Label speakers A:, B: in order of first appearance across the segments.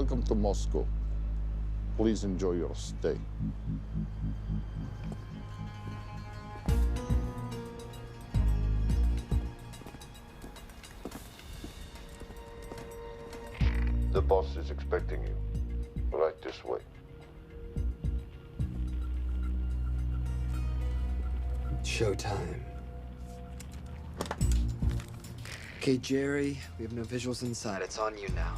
A: Welcome to Moscow. Please enjoy your stay.
B: The boss is expecting you. Right this way.
C: Showtime. Okay, Jerry, we have no visuals inside. It's on you now.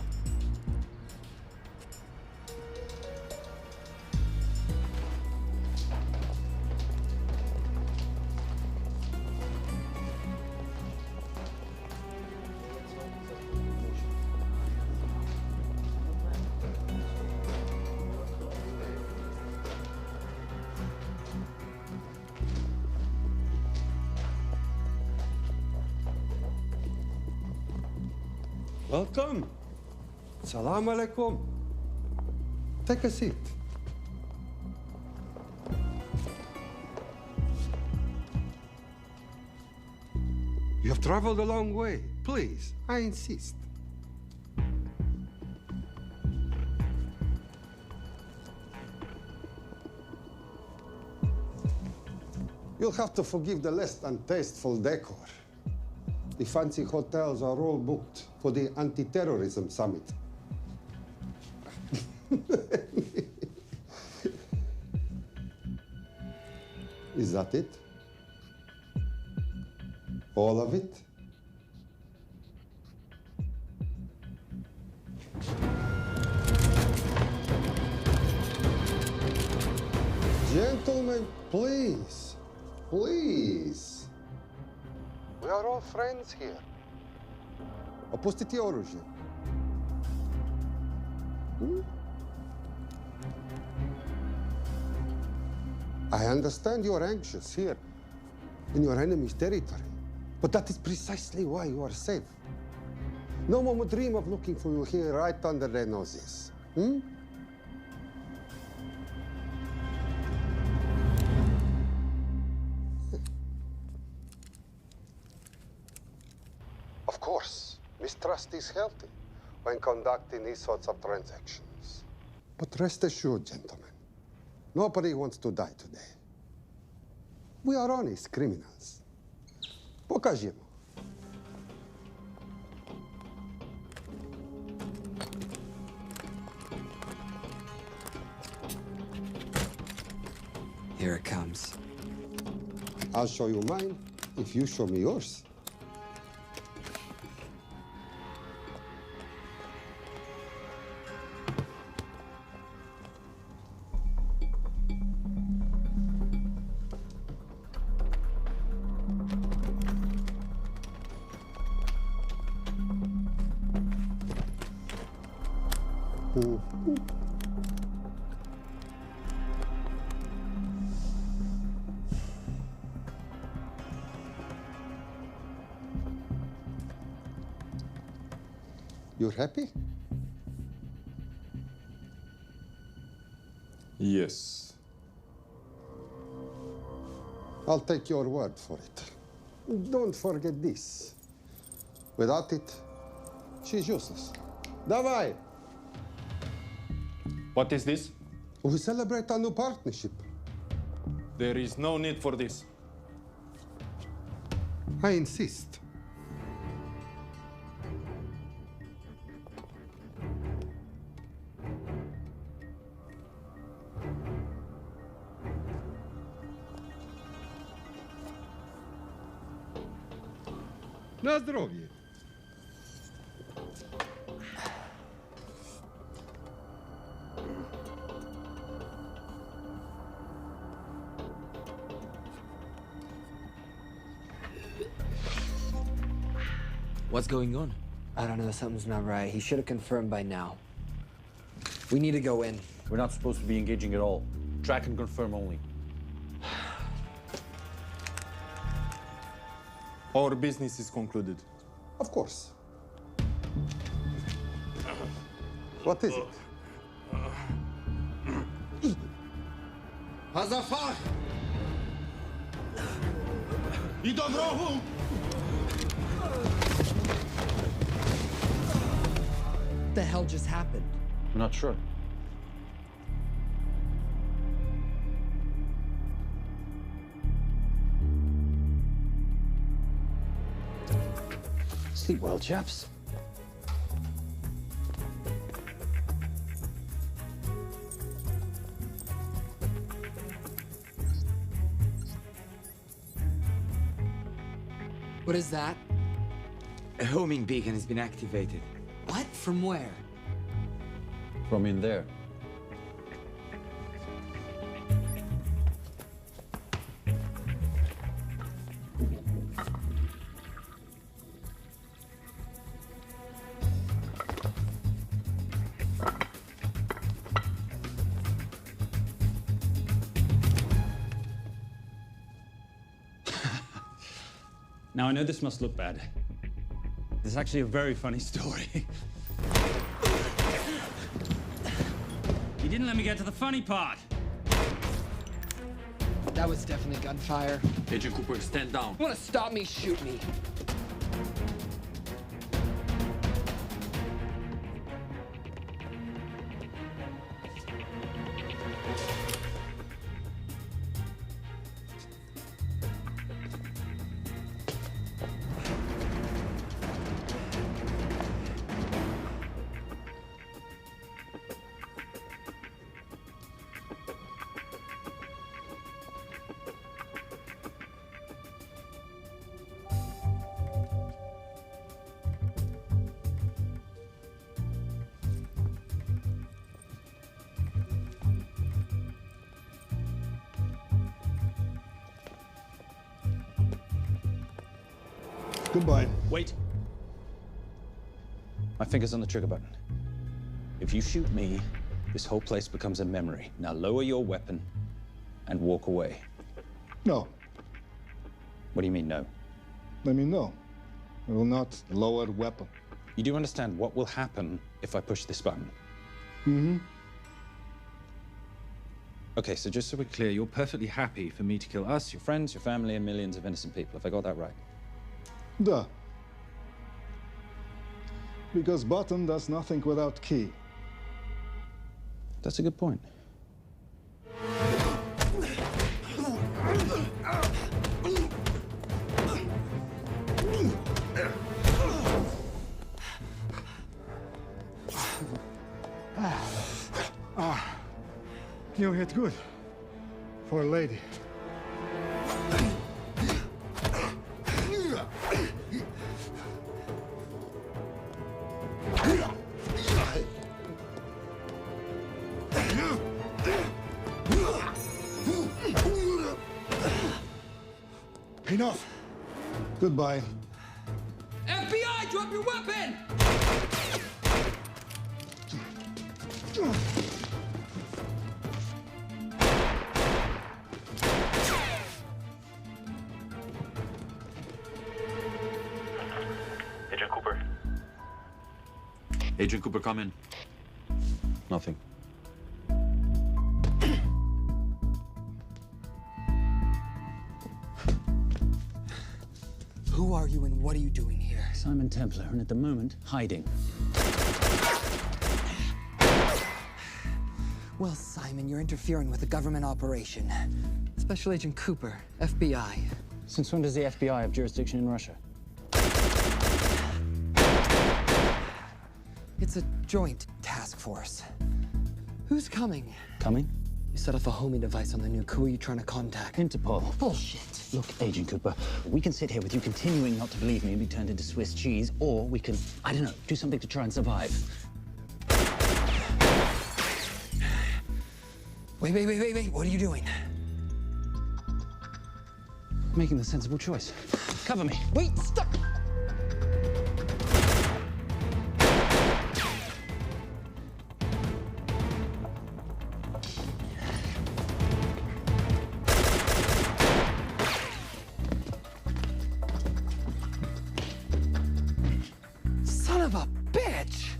D: Welcome. Salam alaikum. Take a seat. You have traveled a long way. Please, I insist. You'll have to forgive the less than tasteful decor. The fancy hotels are all booked for the anti-terrorism summit. Is that it? All of it? Gentlemen, please, please. We are all friends here. Опустите оружие. I understand you're anxious here in your enemy's territory, but that is precisely why you are safe. No one would dream of looking for you here right under their noses. Of course, mistrust is healthy when conducting these sorts of transactions. But rest assured, gentlemen, nobody wants to die today. We are honest criminals. Покажемо.
C: Here it comes.
D: I'll show you mine if you show me yours. You're happy?
E: Yes.
D: I'll take your word for it. Don't forget this. Without it, she's useless. Давай!
E: What is this?
D: We celebrate our new partnership.
E: There is no need for this.
D: I insist. На здоровье.
C: What's going on? I don't know, something's not right. He should have confirmed by now. We need to go in.
F: We're not supposed to be engaging at all. Track and confirm only.
E: Our business is concluded.
D: Of course. What is it?
G: Hazafar! I do wrogu!
C: What the hell just happened?
F: I'm not sure. Sleep well, chaps.
C: What is that?
H: A homing beacon has been activated.
C: What? From where?
F: From in there.
I: Now, I know this must look bad. This is actually a very funny story. You didn't let me get to the funny part.
C: That was definitely gunfire.
H: Agent Cooper, stand down.
C: You wanna stop me, shoot me.
G: Goodbye.
F: Wait. My finger's on the trigger button. If you shoot me, this whole place becomes a memory. Now lower your weapon and walk away.
G: No.
F: What do you mean, no?
G: I mean, no. I will not lower weapon.
F: You do understand what will happen if I push this button?
G: Mm-hmm.
F: Okay, so just so we're clear, you're perfectly happy for me to kill us, your friends, your family, and millions of innocent people. Have I got that right?
G: Duh. Because button does nothing without key.
F: That's a good point.
G: You hit good. For a lady. Enough. Goodbye.
C: FBI, drop your weapon!
J: Agent Cooper.
H: Agent Cooper, come in.
F: Nothing.
C: Who are you and what are you doing here?
F: Simon Templar, and at the moment, hiding.
C: Well, Simon, you're interfering with a government operation. Special Agent Cooper, FBI.
F: Since when does the FBI have jurisdiction in Russia?
C: It's a joint task force. Who's coming?
F: Coming?
C: You set off a homing device on the nuke. Who are you trying to contact?
F: Interpol.
C: Bullshit.
F: Look, Agent Cooper, we can sit here with you continuing not to believe me and be turned into Swiss cheese, or we can, I don't know, do something to try and survive.
C: Wait. What are you doing?
F: Making the sensible choice. Cover me.
C: Wait, stop! Son of a bitch!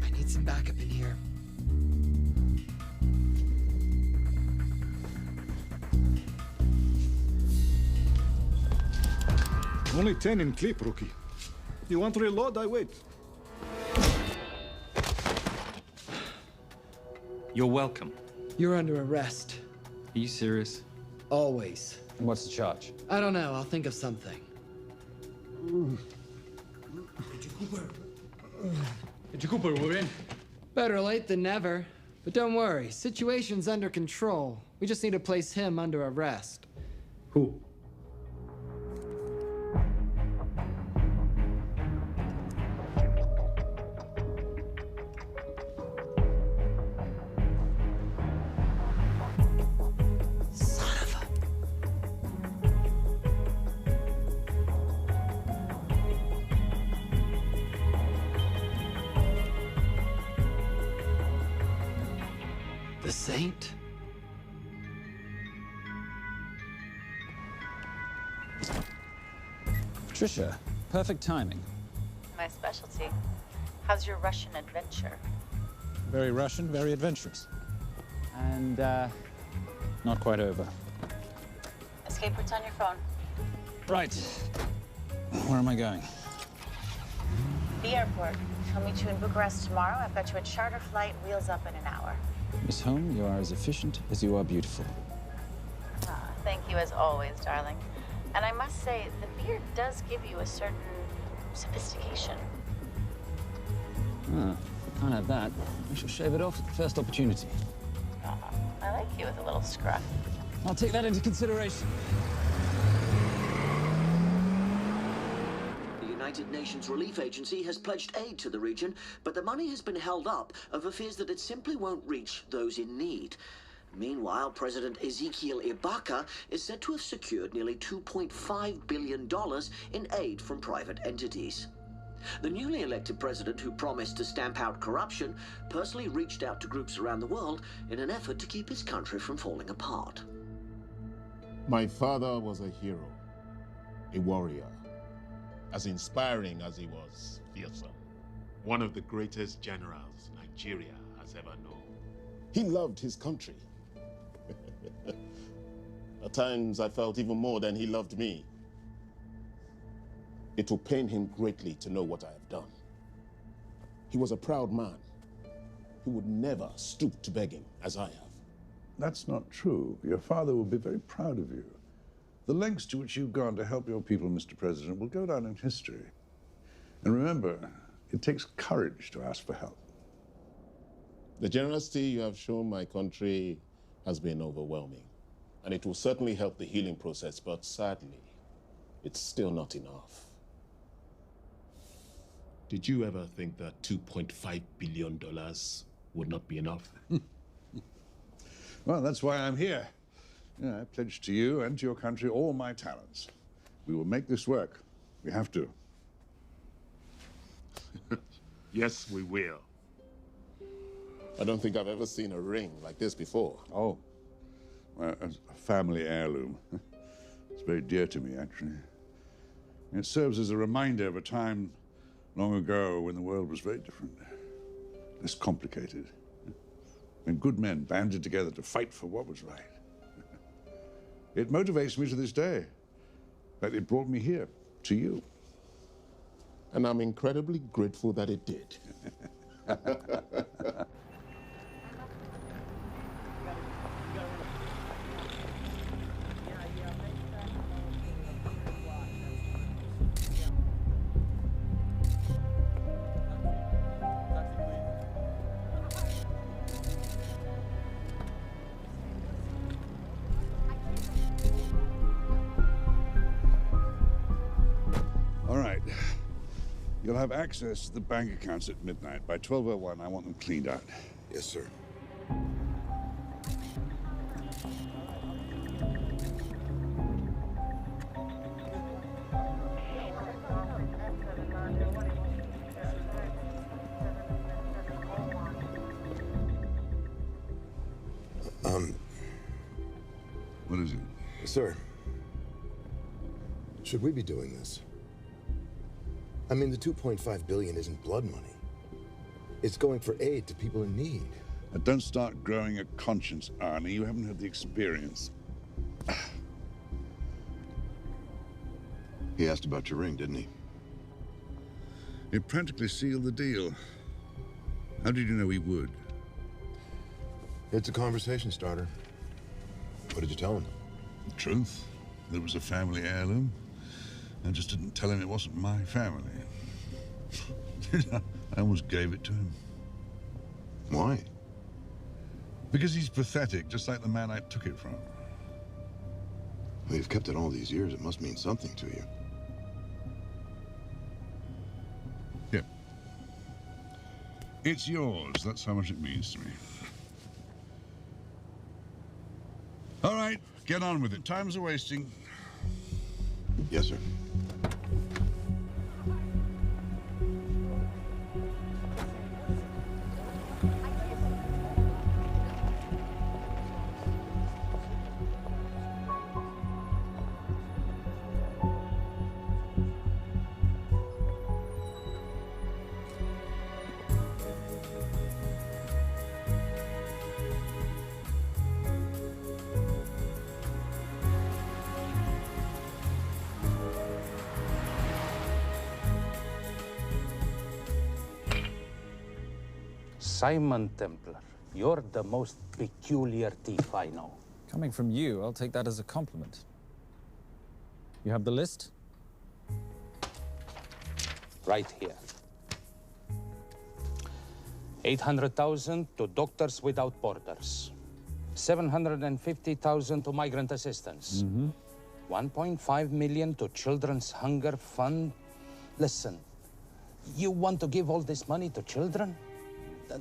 C: I need some backup in here.
G: Only 10 in clip, rookie. You want to reload? I wait.
H: You're welcome.
C: You're under arrest.
H: Are you serious?
C: Always.
F: What's the charge?
C: I don't know. I'll think of something.
I: Cooper, we're in.
C: Better late than never. But don't worry. Situation's under control. We just need to place him under arrest.
I: Who?
C: The Saint?
F: Patricia, perfect timing.
J: My specialty. How's your Russian adventure?
F: Very Russian, very adventurous. And, not quite over.
J: Escape routes on your phone.
F: Right. Where am I going?
J: The airport. I'll meet you in Bucharest tomorrow. I've got you a charter flight, wheels up in an hour.
F: Miss Holm, you are as efficient as you are beautiful.
J: Ah, thank you as always, darling. And I must say, the beard does give you a certain sophistication.
F: Ah, can't have that. I shall shave it off at the first opportunity.
J: I like you with a little scruff.
F: I'll take that into consideration.
K: The United Nations Relief Agency has pledged aid to the region, but the money has been held up over fears that it simply won't reach those in need. Meanwhile, President Ezekiel Ibaka is said to have secured nearly $2.5 billion in aid from private entities. The newly elected president, who promised to stamp out corruption, personally reached out to groups around the world in an effort to keep his country from falling apart.
A: My father was a hero, a warrior, as inspiring as he was fearsome.
L: One of the greatest generals Nigeria has ever known.
A: He loved his country. At times, I felt even more than he loved me. It will pain him greatly to know what I have done. He was a proud man who would never stoop to begging as I have.
M: That's not true. Your father will be very proud of you. The lengths to which you've gone to help your people, Mr. President, will go down in history. And remember, it takes courage to ask for help.
A: The generosity you have shown my country has been overwhelming, and it will certainly help the healing process, but sadly, it's still not enough.
L: Did you ever think that $2.5 billion would not be enough?
M: Well, that's why I'm here. I pledge to you and to your country all my talents. We will make this work. We have to.
L: Yes, we will.
A: I don't think I've ever seen a ring like this before.
M: Oh, well, it's a family heirloom. It's very dear to me, actually. It serves as a reminder of a time long ago when the world was very different, less complicated, when good men banded together to fight for what was right. It motivates me to this day, but it brought me here, to you.
A: And I'm incredibly grateful that it did.
M: You'll have access to the bank accounts at midnight. By 12:01, I want them cleaned out.
D: Yes, sir.
M: What is it?
N: Sir, should we be doing this? I mean, the $2.5 billion isn't blood money. It's going for aid to people in need.
M: Don't start growing a conscience, Arnie. You haven't had the experience.
N: He asked about your ring, didn't he?
M: It practically sealed the deal. How did you know he would?
N: It's a conversation starter. What did you tell him?
M: The truth. There was a family heirloom. I just didn't tell him it wasn't my family. I almost gave it to him.
N: Why?
M: Because he's pathetic, just like the man I took it from.
N: Well, you've kept it all these years. It must mean something to you.
M: Yeah. It's yours. That's how much it means to me. All right, get on with it. Time's a wasting.
N: Yes, sir.
F: Simon Templar, you're the most peculiar thief I know.
H: Coming from you, I'll take that as a compliment. You have the list?
F: Right here. 800,000 to Doctors Without Borders. 750,000 to migrant assistance. 1.5 million to Children's Hunger Fund. Listen, you want to give all this money to children?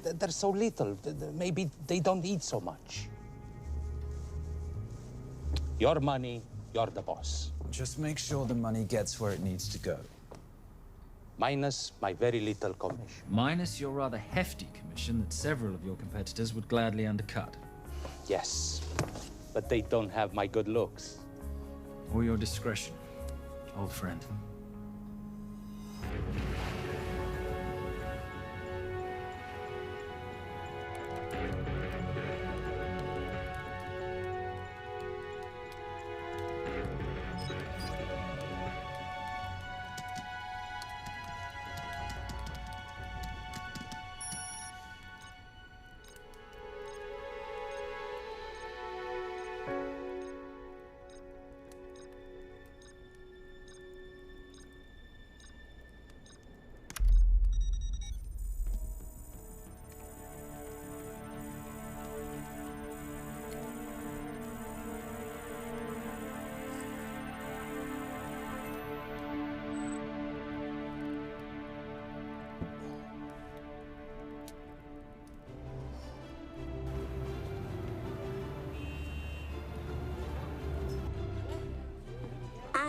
F: They're so little. Maybe they don't eat so much. Your money, you're the boss.
H: Just make sure the money gets where it needs to go.
F: Minus my very little commission.
H: Minus your rather hefty commission that several of your competitors would gladly undercut.
F: Yes, but they don't have my good looks.
H: Or your discretion, old friend.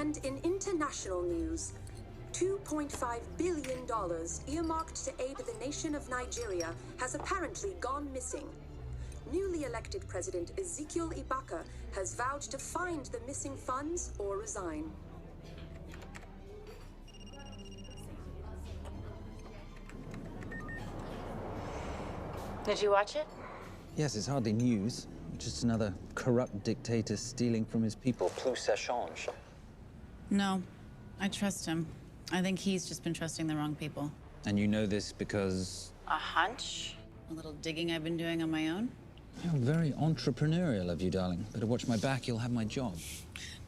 O: And in international news, $2.5 billion earmarked to aid the nation of Nigeria has apparently gone missing. Newly elected President Ezekiel Ibaka has vowed to find the missing funds or resign.
J: Did you watch it?
F: Yes, it's hardly news. Just another corrupt dictator stealing from his people. Plus ça change.
P: No, I trust him. I think he's just been trusting the wrong people.
F: And you know this because...
P: A hunch? A little digging I've been doing on my own?
F: You're very entrepreneurial of you, darling. Better watch my back, you'll have my job.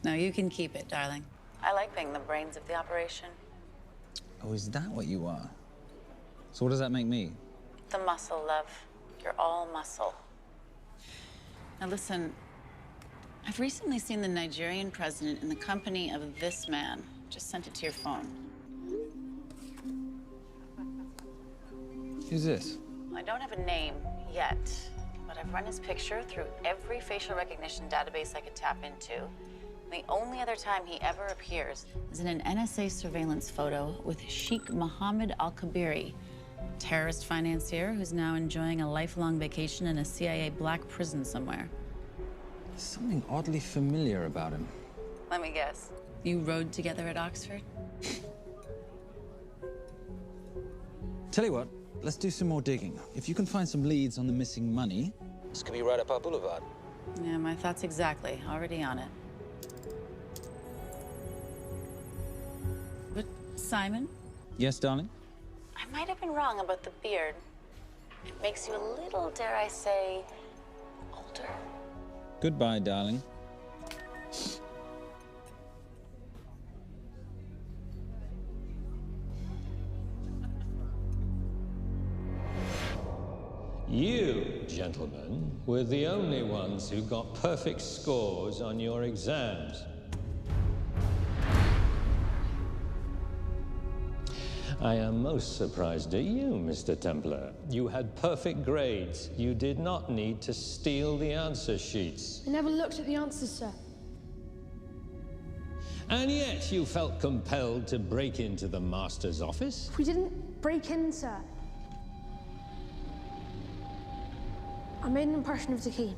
P: No, you can keep it, darling.
J: I like being the brains of the operation.
F: Oh, is that what you are? So what does that make me?
J: The muscle, love. You're all muscle.
P: Now listen, I've recently seen the Nigerian president in the company of this man. Just sent it to your phone.
F: Who's this?
J: I don't have a name yet, but I've run his picture through every facial recognition database I could tap into. The only other time he ever appears
P: is in an NSA surveillance photo with Sheikh Mohammed al-Kabiri, terrorist financier who's now enjoying a lifelong vacation in a CIA black prison somewhere.
F: There's something oddly familiar about him.
J: Let me guess.
P: You rode together at Oxford?
F: Tell you what, let's do some more digging. If you can find some leads on the missing money, this could be right up our boulevard.
P: Yeah, my thoughts exactly. Already on it. Simon?
H: Yes, darling?
J: I might have been wrong about the beard. It makes you a little, dare I say, older.
H: Goodbye, darling.
Q: You, gentlemen, were the only ones who got perfect scores on your exams. I am most surprised at you, Mr. Templar. You had perfect grades. You did not need to steal the answer sheets.
R: I never looked at the answers, sir.
Q: And yet you felt compelled to break into the master's office?
R: We didn't break in, sir. I made an impression of the key.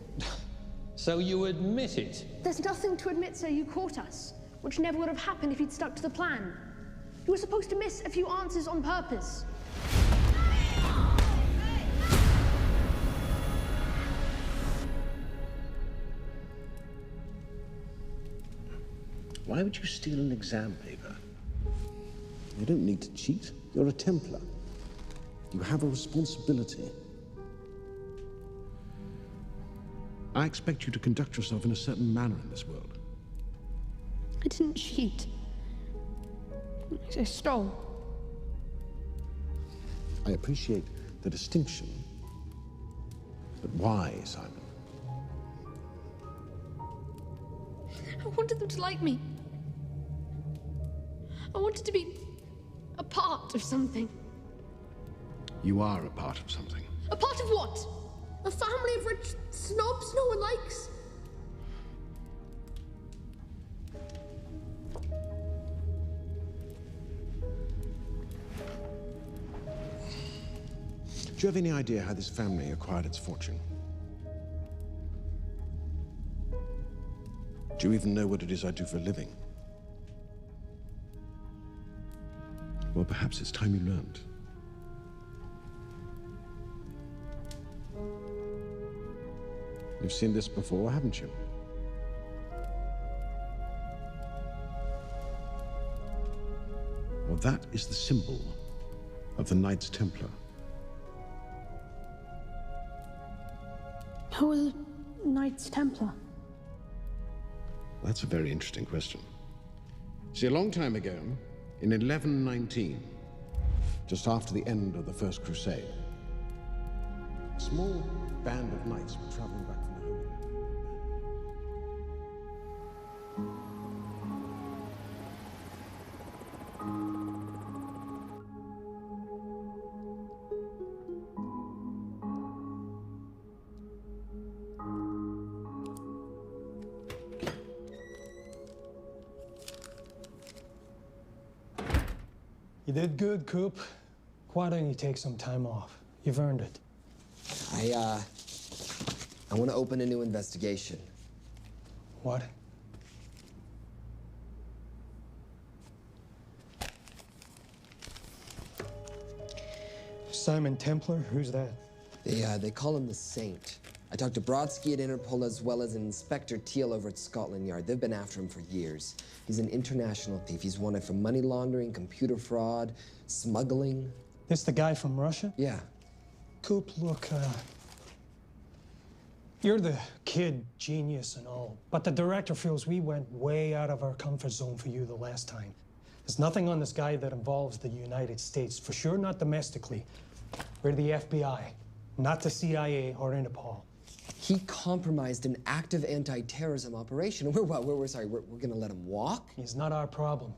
Q: So you admit it?
R: There's nothing to admit, sir. You caught us, which never would have happened if you'd stuck to the plan. You were supposed to miss a few answers on purpose.
A: Why would you steal an exam paper? You don't need to cheat. You're a Templar. You have a responsibility. I expect you to conduct yourself in a certain manner in this world.
R: I didn't cheat. I stole.
A: I appreciate the distinction. But why, Simon?
R: I wanted them to like me. I wanted to be a part of something.
A: You are a part of something.
R: A part of what? A family of rich snobs no one likes?
A: Do you have any idea how this family acquired its fortune? Do you even know what it is I do for a living? Well, perhaps it's time you learned. You've seen this before, haven't you? Well, that is the symbol of the Knights Templar.
R: Who are the Knights Templar?
A: That's a very interesting question. See, a long time ago, in 1119, just after the end of the First Crusade, a small band of knights were traveling back from the Holy Land.
S: You did good, Coop. Why don't you take some time off? You've earned it.
C: I want to open a new investigation.
S: What? Simon Templar? Who's that?
C: They call him the Saint. I talked to Brodsky at Interpol as well as Inspector Teal over at Scotland Yard. They've been after him for years. He's an international thief. He's wanted for money laundering, computer fraud, smuggling.
S: This the guy from Russia?
C: Yeah.
S: Coop, look, you're the kid genius and all, but the director feels we went way out of our comfort zone for you the last time. There's nothing on this guy that involves the United States, for sure not domestically. We're the FBI, not the CIA or Interpol.
C: He compromised an active anti-terrorism operation. We're gonna let him walk?
S: He's not our problem.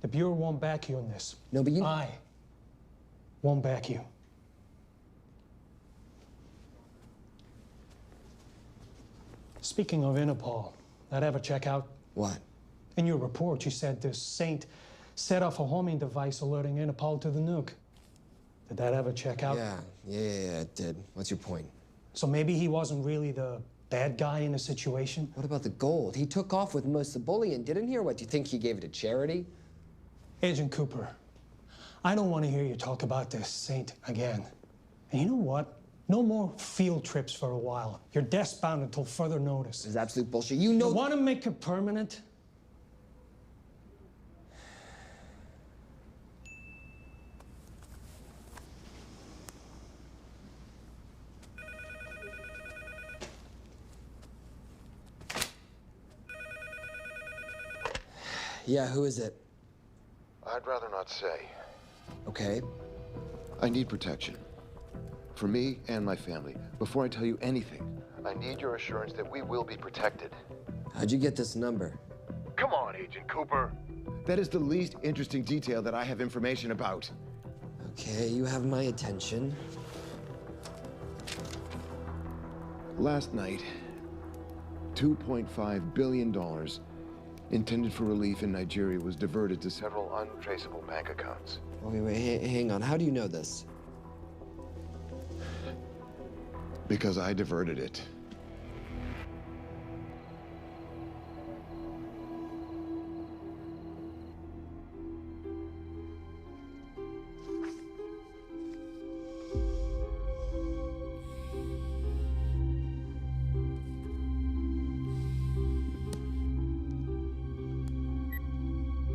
S: The Bureau won't back you on this.
C: No, but
S: I won't back you. Speaking of Interpol, that ever check out?
C: What?
S: In your report, you said this Saint set off a homing device alerting Interpol to the nuke. Did that ever check out?
C: Yeah, it did. What's your point?
S: So maybe he wasn't really the bad guy in the situation?
C: What about the gold? He took off with most of the bullion, didn't he? Or what, do you think he gave it to charity?
S: Agent Cooper, I don't want to hear you talk about this Saint again. And you know what? No more field trips for a while. You're desk-bound until further notice.
C: This is absolute bullshit. You know—
S: You want to make it permanent?
C: Yeah, who is it?
B: I'd rather not say.
C: Okay.
B: I need protection. For me and my family. Before I tell you anything, I need your assurance that we will be protected.
C: How'd you get this number?
B: Come on, Agent Cooper. That is the least interesting detail that I have information about.
C: Okay, you have my attention.
B: Last night, $2.5 billion intended for relief in Nigeria was diverted to several untraceable bank accounts.
C: Wait, hang on. How do you know this?
B: Because I diverted it.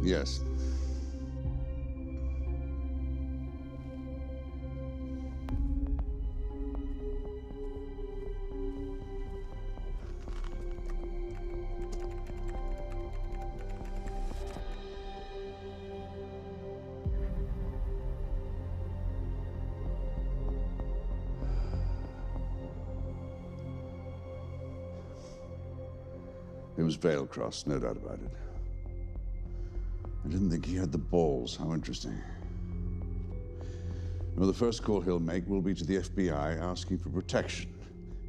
M: Yes. It was veil crossed, no doubt about it. I didn't think he had the balls. How interesting. Well, the first call he'll make will be to the FBI asking for protection.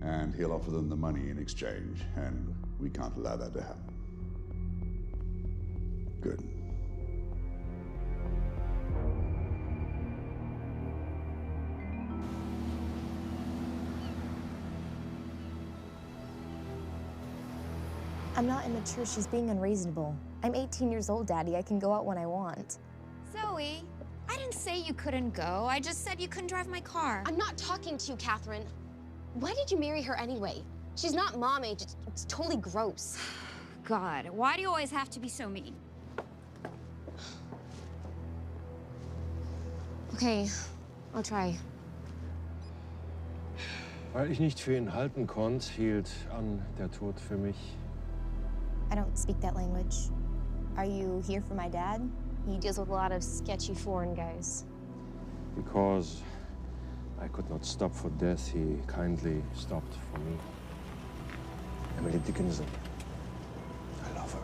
M: And he'll offer them the money in exchange. And we can't allow that to happen. Good.
T: I'm not immature. She's being unreasonable. I'm 18 years old, Daddy. I can go out when I want.
U: Zoe, I didn't say you couldn't go. I just said you couldn't drive my car.
V: I'm not talking to you, Catherine. Why did you marry her anyway? She's not mom age. It's totally gross.
U: God, why do you always have to be so mean?
V: Okay, I'll try.
W: Weil ich nicht für ihn halten konnte, hielt an der Tod für mich.
T: I don't speak that language. Are you here for my dad?
V: He deals with a lot of sketchy foreign guys.
W: Because I could not stop for death, he kindly stopped for me. Emily Dickinson. I love her.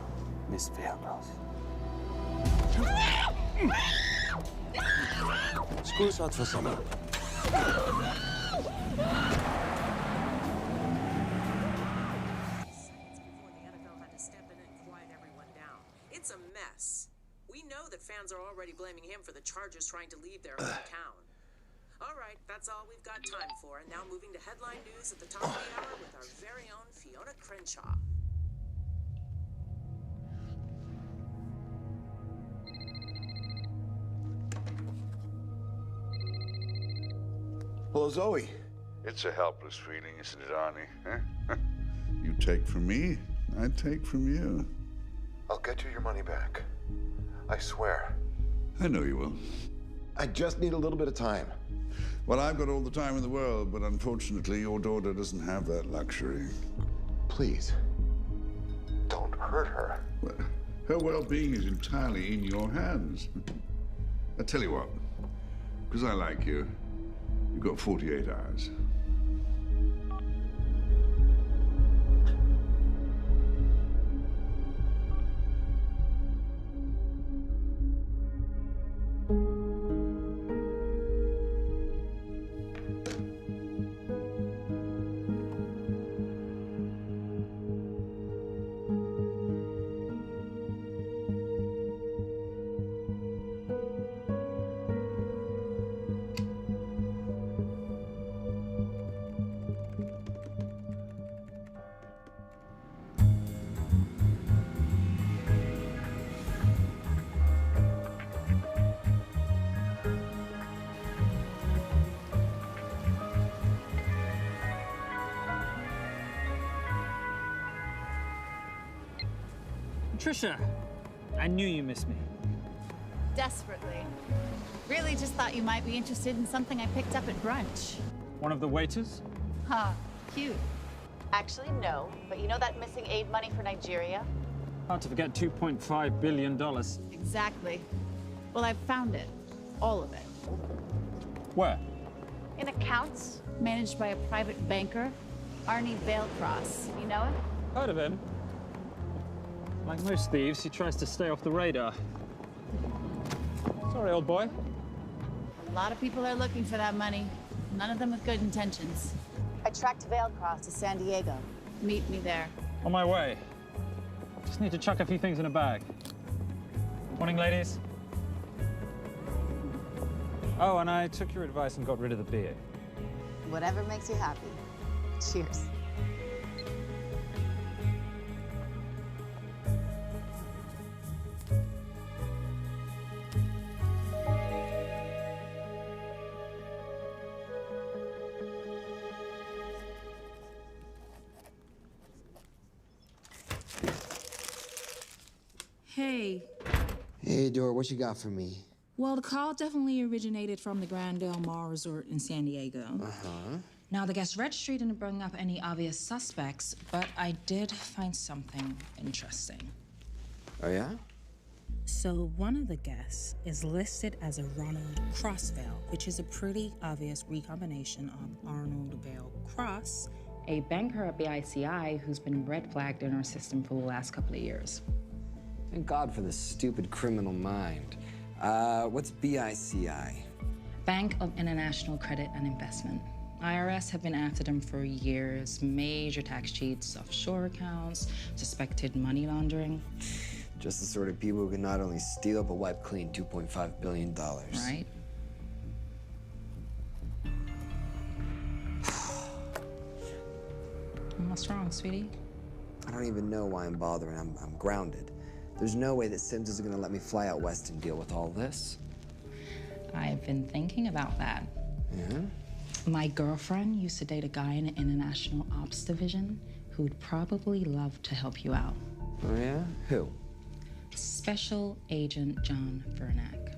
W: Miss Fairmouth. School's out for summer.
X: It's a mess. We know that fans are already blaming him for the Chargers trying to leave their hometown. All right, that's all we've got time for. And now moving to headline news at the top of the hour with our very own Fiona Crenshaw.
B: Hello, Zoe.
M: It's a helpless feeling, isn't it, Arnie? Huh? You take from me, I take from you.
B: I'll get you your money back. I swear.
M: I know you will.
B: I just need a little bit of time.
M: Well, I've got all the time in the world, but unfortunately, your daughter doesn't have that luxury.
B: Please, don't hurt her.
M: Well, her well-being is entirely in your hands. I tell you what, because I like you, you've got 48 hours.
I: Trisha, I knew you missed me.
P: Desperately. Really just thought you might be interested in something I picked up at brunch.
I: One of the waiters?
P: Huh, cute. Actually, no. But you know that missing aid money for Nigeria?
H: Hard to forget $2.5 billion.
P: Exactly. Well, I've found it. All of it.
H: Where?
P: In accounts managed by a private banker, Arnie Vailcross. You know him?
H: Heard of him. Like most thieves, he tries to stay off the radar. Sorry, old boy.
P: A lot of people are looking for that money. None of them with good intentions. I tracked Vailcross to San Diego. Meet me there.
H: On my way. Just need to chuck a few things in a bag. Morning, ladies. Oh, and I took your advice and got rid of the beer.
J: Whatever makes you happy. Cheers.
E: Hey.
C: Hey, Dora, what you got for me?
E: Well, the call definitely originated from the Grand Del Mar Resort in San Diego.
C: Uh-huh.
E: Now, the guest registry didn't bring up any obvious suspects, but I did find something interesting.
C: Oh, yeah?
E: So one of the guests is listed as a Ronald Crossvale, which is a pretty obvious recombination of Arnold Vale Cross, a banker at BICI who's been red flagged in our system for the last couple of years.
C: Thank God for the stupid criminal mind. What's BICI?
E: Bank of International Credit and Investment. IRS have been after them for years. Major tax cheats, offshore accounts, suspected money laundering.
C: Just the sort of people who can not only steal but wipe clean $2.5 billion.
E: Right? What's wrong, sweetie?
C: I don't even know why I'm bothering. I'm grounded. There's no way that Sims is gonna let me fly out west and deal with all this.
E: I've been thinking about that.
C: Yeah?
E: My girlfriend used to date a guy in the International Ops Division who'd probably love to help you out.
C: Oh, yeah? Who?
E: Special Agent John Vernack.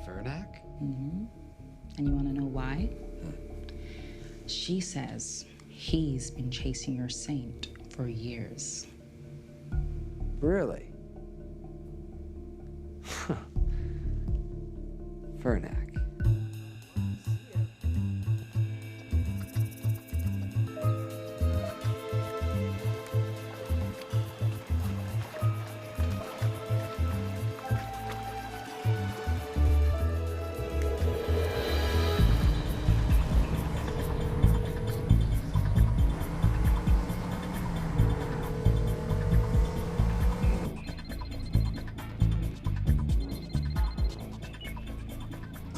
C: Vernack?
E: Mm-hmm. And you want to know why? She says he's been chasing your saint for years.
C: Really? Vernack.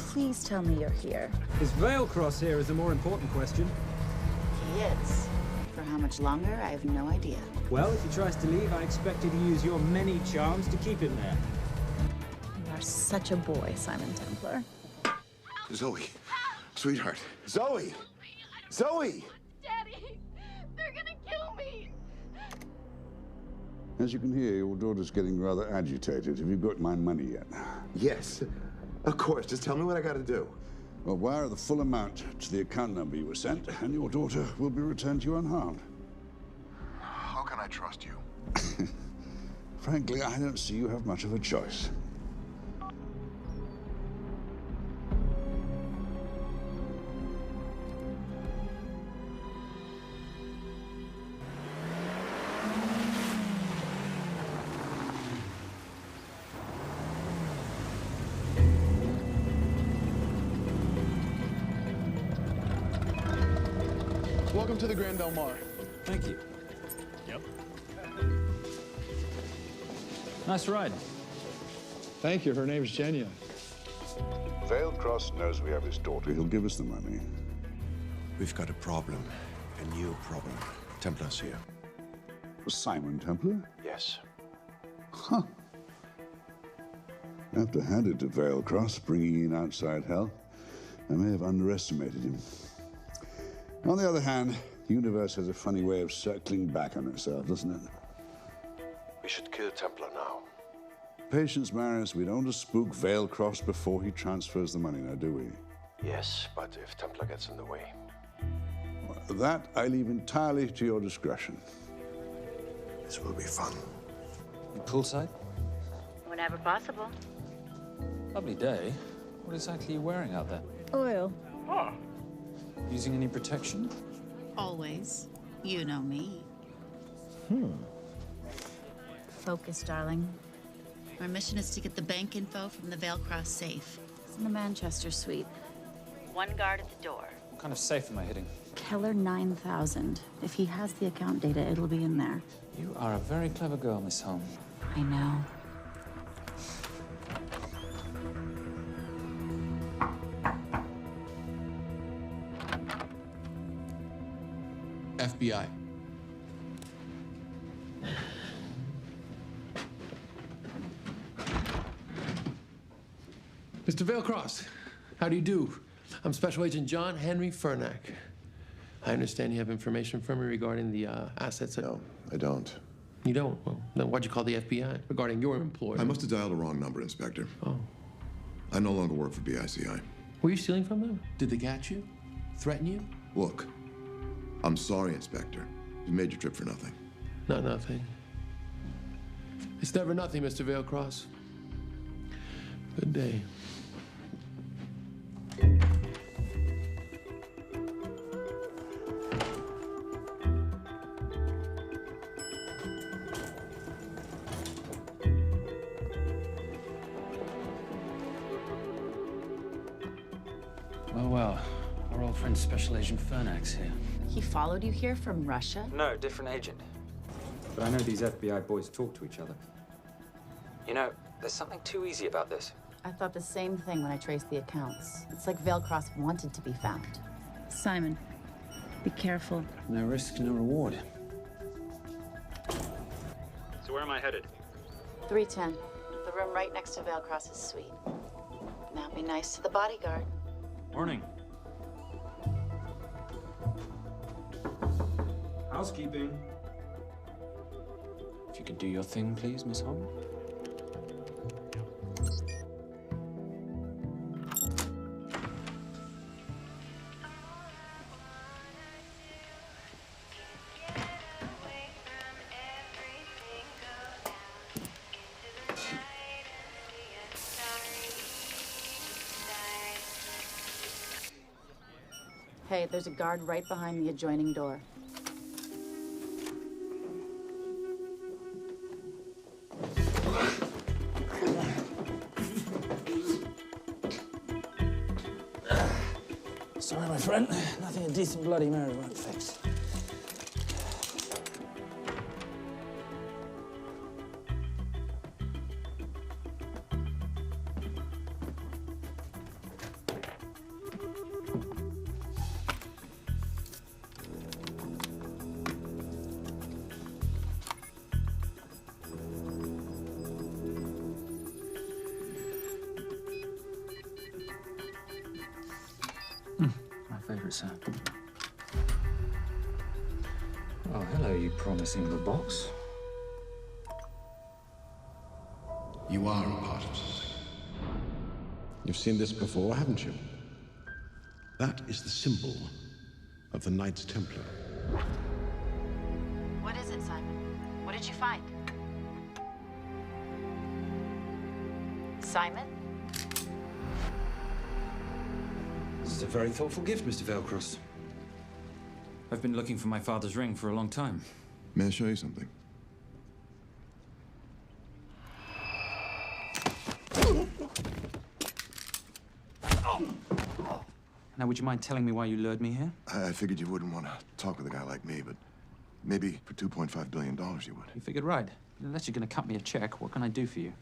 P: Please tell me you're here.
H: Is Vailcross here is the more important question.
P: He is. For how much longer, I have no idea.
H: Well, if he tries to leave, I expect you to use your many charms to keep him there.
P: You are such a boy, Simon Templar.
B: Zoe, sweetheart. Zoe! Zoe!
U: Daddy, they're gonna kill me.
M: As you can hear, your daughter's getting rather agitated. Have you got my money yet?
B: Yes. Of course. Just tell me what I gotta do.
M: Well, wire the full amount to the account number you were sent, and your daughter will be returned to you unharmed.
B: How can I trust you?
M: Frankly, I don't see you have much of a choice.
G: Welcome to the Grand Del Mar.
H: Thank you. Yep. Nice ride.
G: Thank you. Her name's Genya.
M: Vailcross knows we have his daughter. He'll give us the money.
B: We've got a problem. A new problem. Templar's here.
M: Simon Templar?
B: Yes.
M: Huh. I have to hand it to Vailcross, bringing in outside help. I may have underestimated him. On the other hand, the universe has a funny way of circling back on itself, doesn't it?
B: We should kill Templar now.
M: Patience, Maris. We don't want to spook Vailcross before he transfers the money now, do we?
B: Yes, but if Templar gets in the way.
M: That I leave entirely to your discretion.
B: This will be fun.
D: Poolside?
J: Whenever possible.
D: Lovely day. What exactly are you wearing out there?
J: Oil.
D: Oh. Using any protection?
P: Always. You know me. Focus, darling. Our mission is to get the bank info from the Veilcross safe. It's in the Manchester suite.
J: One guard at the door.
D: What kind of safe am I hitting?
P: Keller 9000. If he has the account data, it'll be in there.
D: You are a very clever girl, Miss Holm.
P: I know.
K: FBI. Mr. Veilcross, how do you do? I'm Special Agent John Henry Fernack. I understand you have information from me regarding the assets.
B: No, I don't.
K: You don't? Well, then why'd you call the FBI regarding your employer?
B: I must have dialed the wrong number, Inspector.
K: Oh.
B: I no longer work for BICI.
K: Were you stealing from them? Did they catch you? Threaten you?
B: Look, I'm sorry, Inspector. You made your trip for nothing.
K: Not nothing. It's never nothing, Mr. Veilcross. Good day.
D: Well, our old friend Special Agent Fernack's here.
P: He followed you here from Russia?
D: No, different agent. But I know these FBI boys talk to each other. You know, there's something too easy about this.
P: I thought the same thing when I traced the accounts. It's like Veilcross wanted to be found. Simon, be careful.
D: No risk, no reward.
H: So where am I headed?
J: 310. The room right next to Veilcross's suite. Now be nice to the bodyguard.
H: Morning. Housekeeping.
D: If you could do your thing, please, Miss Holm.
P: Hey, there's a guard right behind the adjoining door.
D: Sorry, my friend. Nothing a decent Bloody Mary won't fix. Favorite sound. Oh, hello, you promising little box.
A: You are a part of something. You've seen this before, haven't you? That is the symbol of the Knights Templar.
J: What is it, Simon? What did you find? Simon?
D: This is a very thoughtful gift, Mr. Veilcross. I've been looking for my father's ring for a long time.
B: May I show you something?
D: Now, would you mind telling me why you lured me here?
B: I figured you wouldn't want to talk with a guy like me, but maybe for $2.5 billion you would.
D: You figured right. Unless you're going to cut me a check, what can I do for you?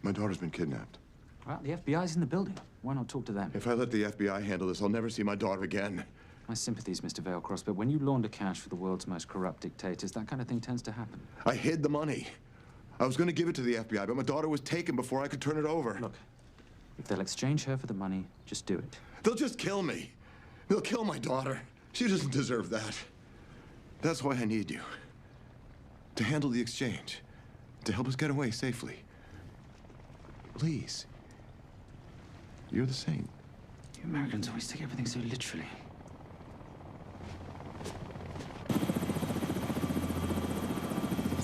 B: My daughter's been kidnapped.
D: Well, the FBI's in the building. Why not talk to them?
B: If I let the FBI handle this, I'll never see my daughter again.
D: My sympathies, Mr. Veilcross, but when you launder cash for the world's most corrupt dictators, that kind of thing tends to happen.
B: I hid the money. I was going to give it to the FBI, but my daughter was taken before I could turn it over.
D: Look, if they'll exchange her for the money, just do it.
B: They'll just kill me. They'll kill my daughter. She doesn't deserve that. That's why I need you. To handle the exchange. To help us get away safely. Please. You're the saint.
D: You Americans always take everything so literally.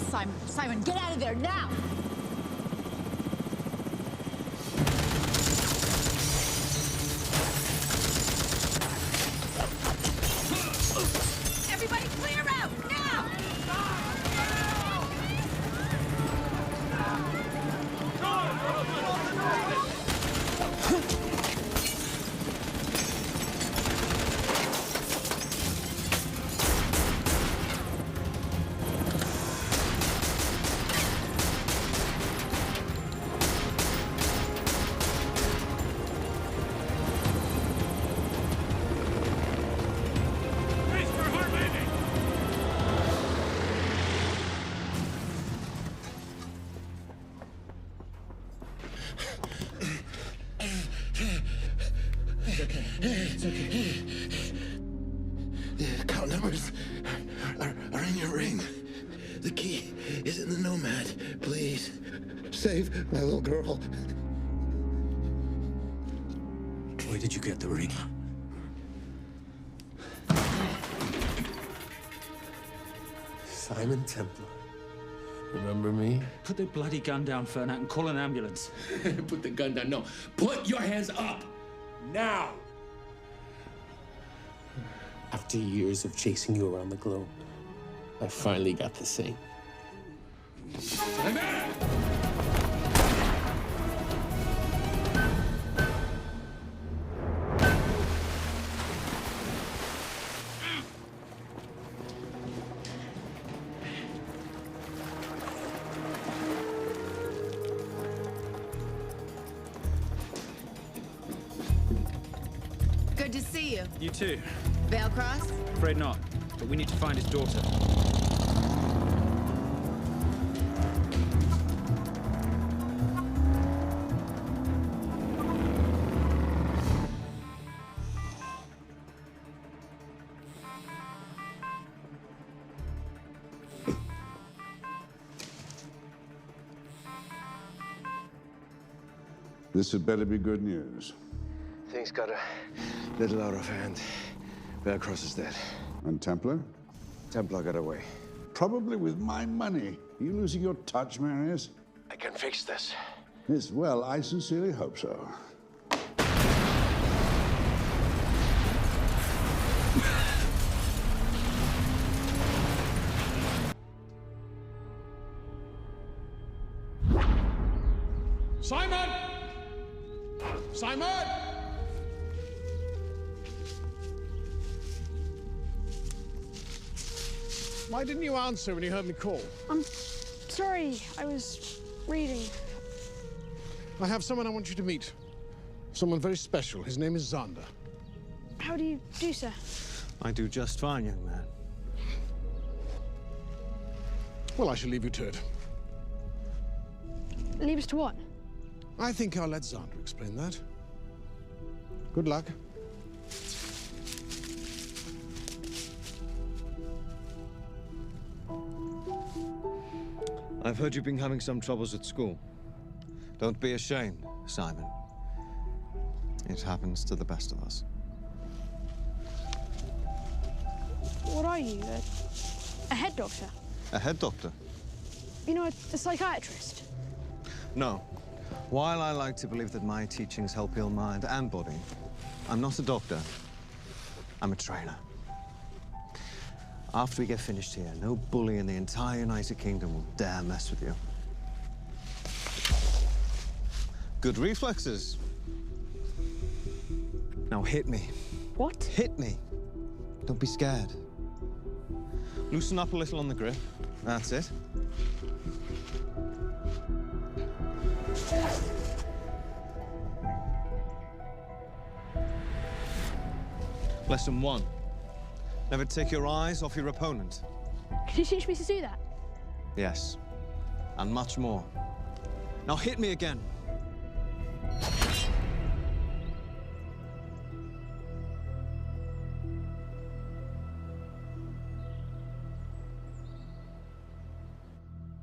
P: Simon, get out of there now! Everybody clear out, now!
K: It's okay. The account numbers are in your ring. The key is in the Nomad. Please, save my little girl.
F: Where did you get the ring?
K: Simon Templar. Remember me?
F: Put the bloody gun down, Fernak, and call an ambulance.
K: Put the gun down. No. Put your hands up. Now. After years of chasing you around the globe, I finally got the same.
P: Good to see you.
D: You too.
P: Veil Cross?
D: Afraid not, but we need to find his daughter.
M: This had better be good news.
B: Things got a little out of hand. Cross is dead.
M: And Templar?
B: Templar got away.
M: Probably with my money. Are you losing your touch, Marius?
B: I can fix this.
M: Yes, well, I sincerely hope so.
A: Simon! Simon! Why didn't you answer when you heard me call?
R: I'm sorry, I was reading.
A: I have someone I want you to meet. Someone very special. His name is Zander.
R: How do you do, sir?
F: I do just fine, young man.
A: Well, I shall leave you to it.
R: Leave us to what?
A: I think I'll let Zander explain that. Good luck.
F: I've heard you've been having some troubles at school. Don't be ashamed, Simon. It happens to the best of us.
R: What are you, a head doctor?
F: A head doctor?
R: You know, a psychiatrist?
F: No. While I like to believe that my teachings help heal mind and body, I'm not a doctor. I'm a trainer. After we get finished here, no bully in the entire United Kingdom will dare mess with you. Good reflexes. Now hit me.
R: What?
F: Hit me. Don't be scared. Loosen up a little on the grip. That's it. Lesson 1. Never take your eyes off your opponent.
R: Can you teach me to do that?
F: Yes, and much more. Now hit me again.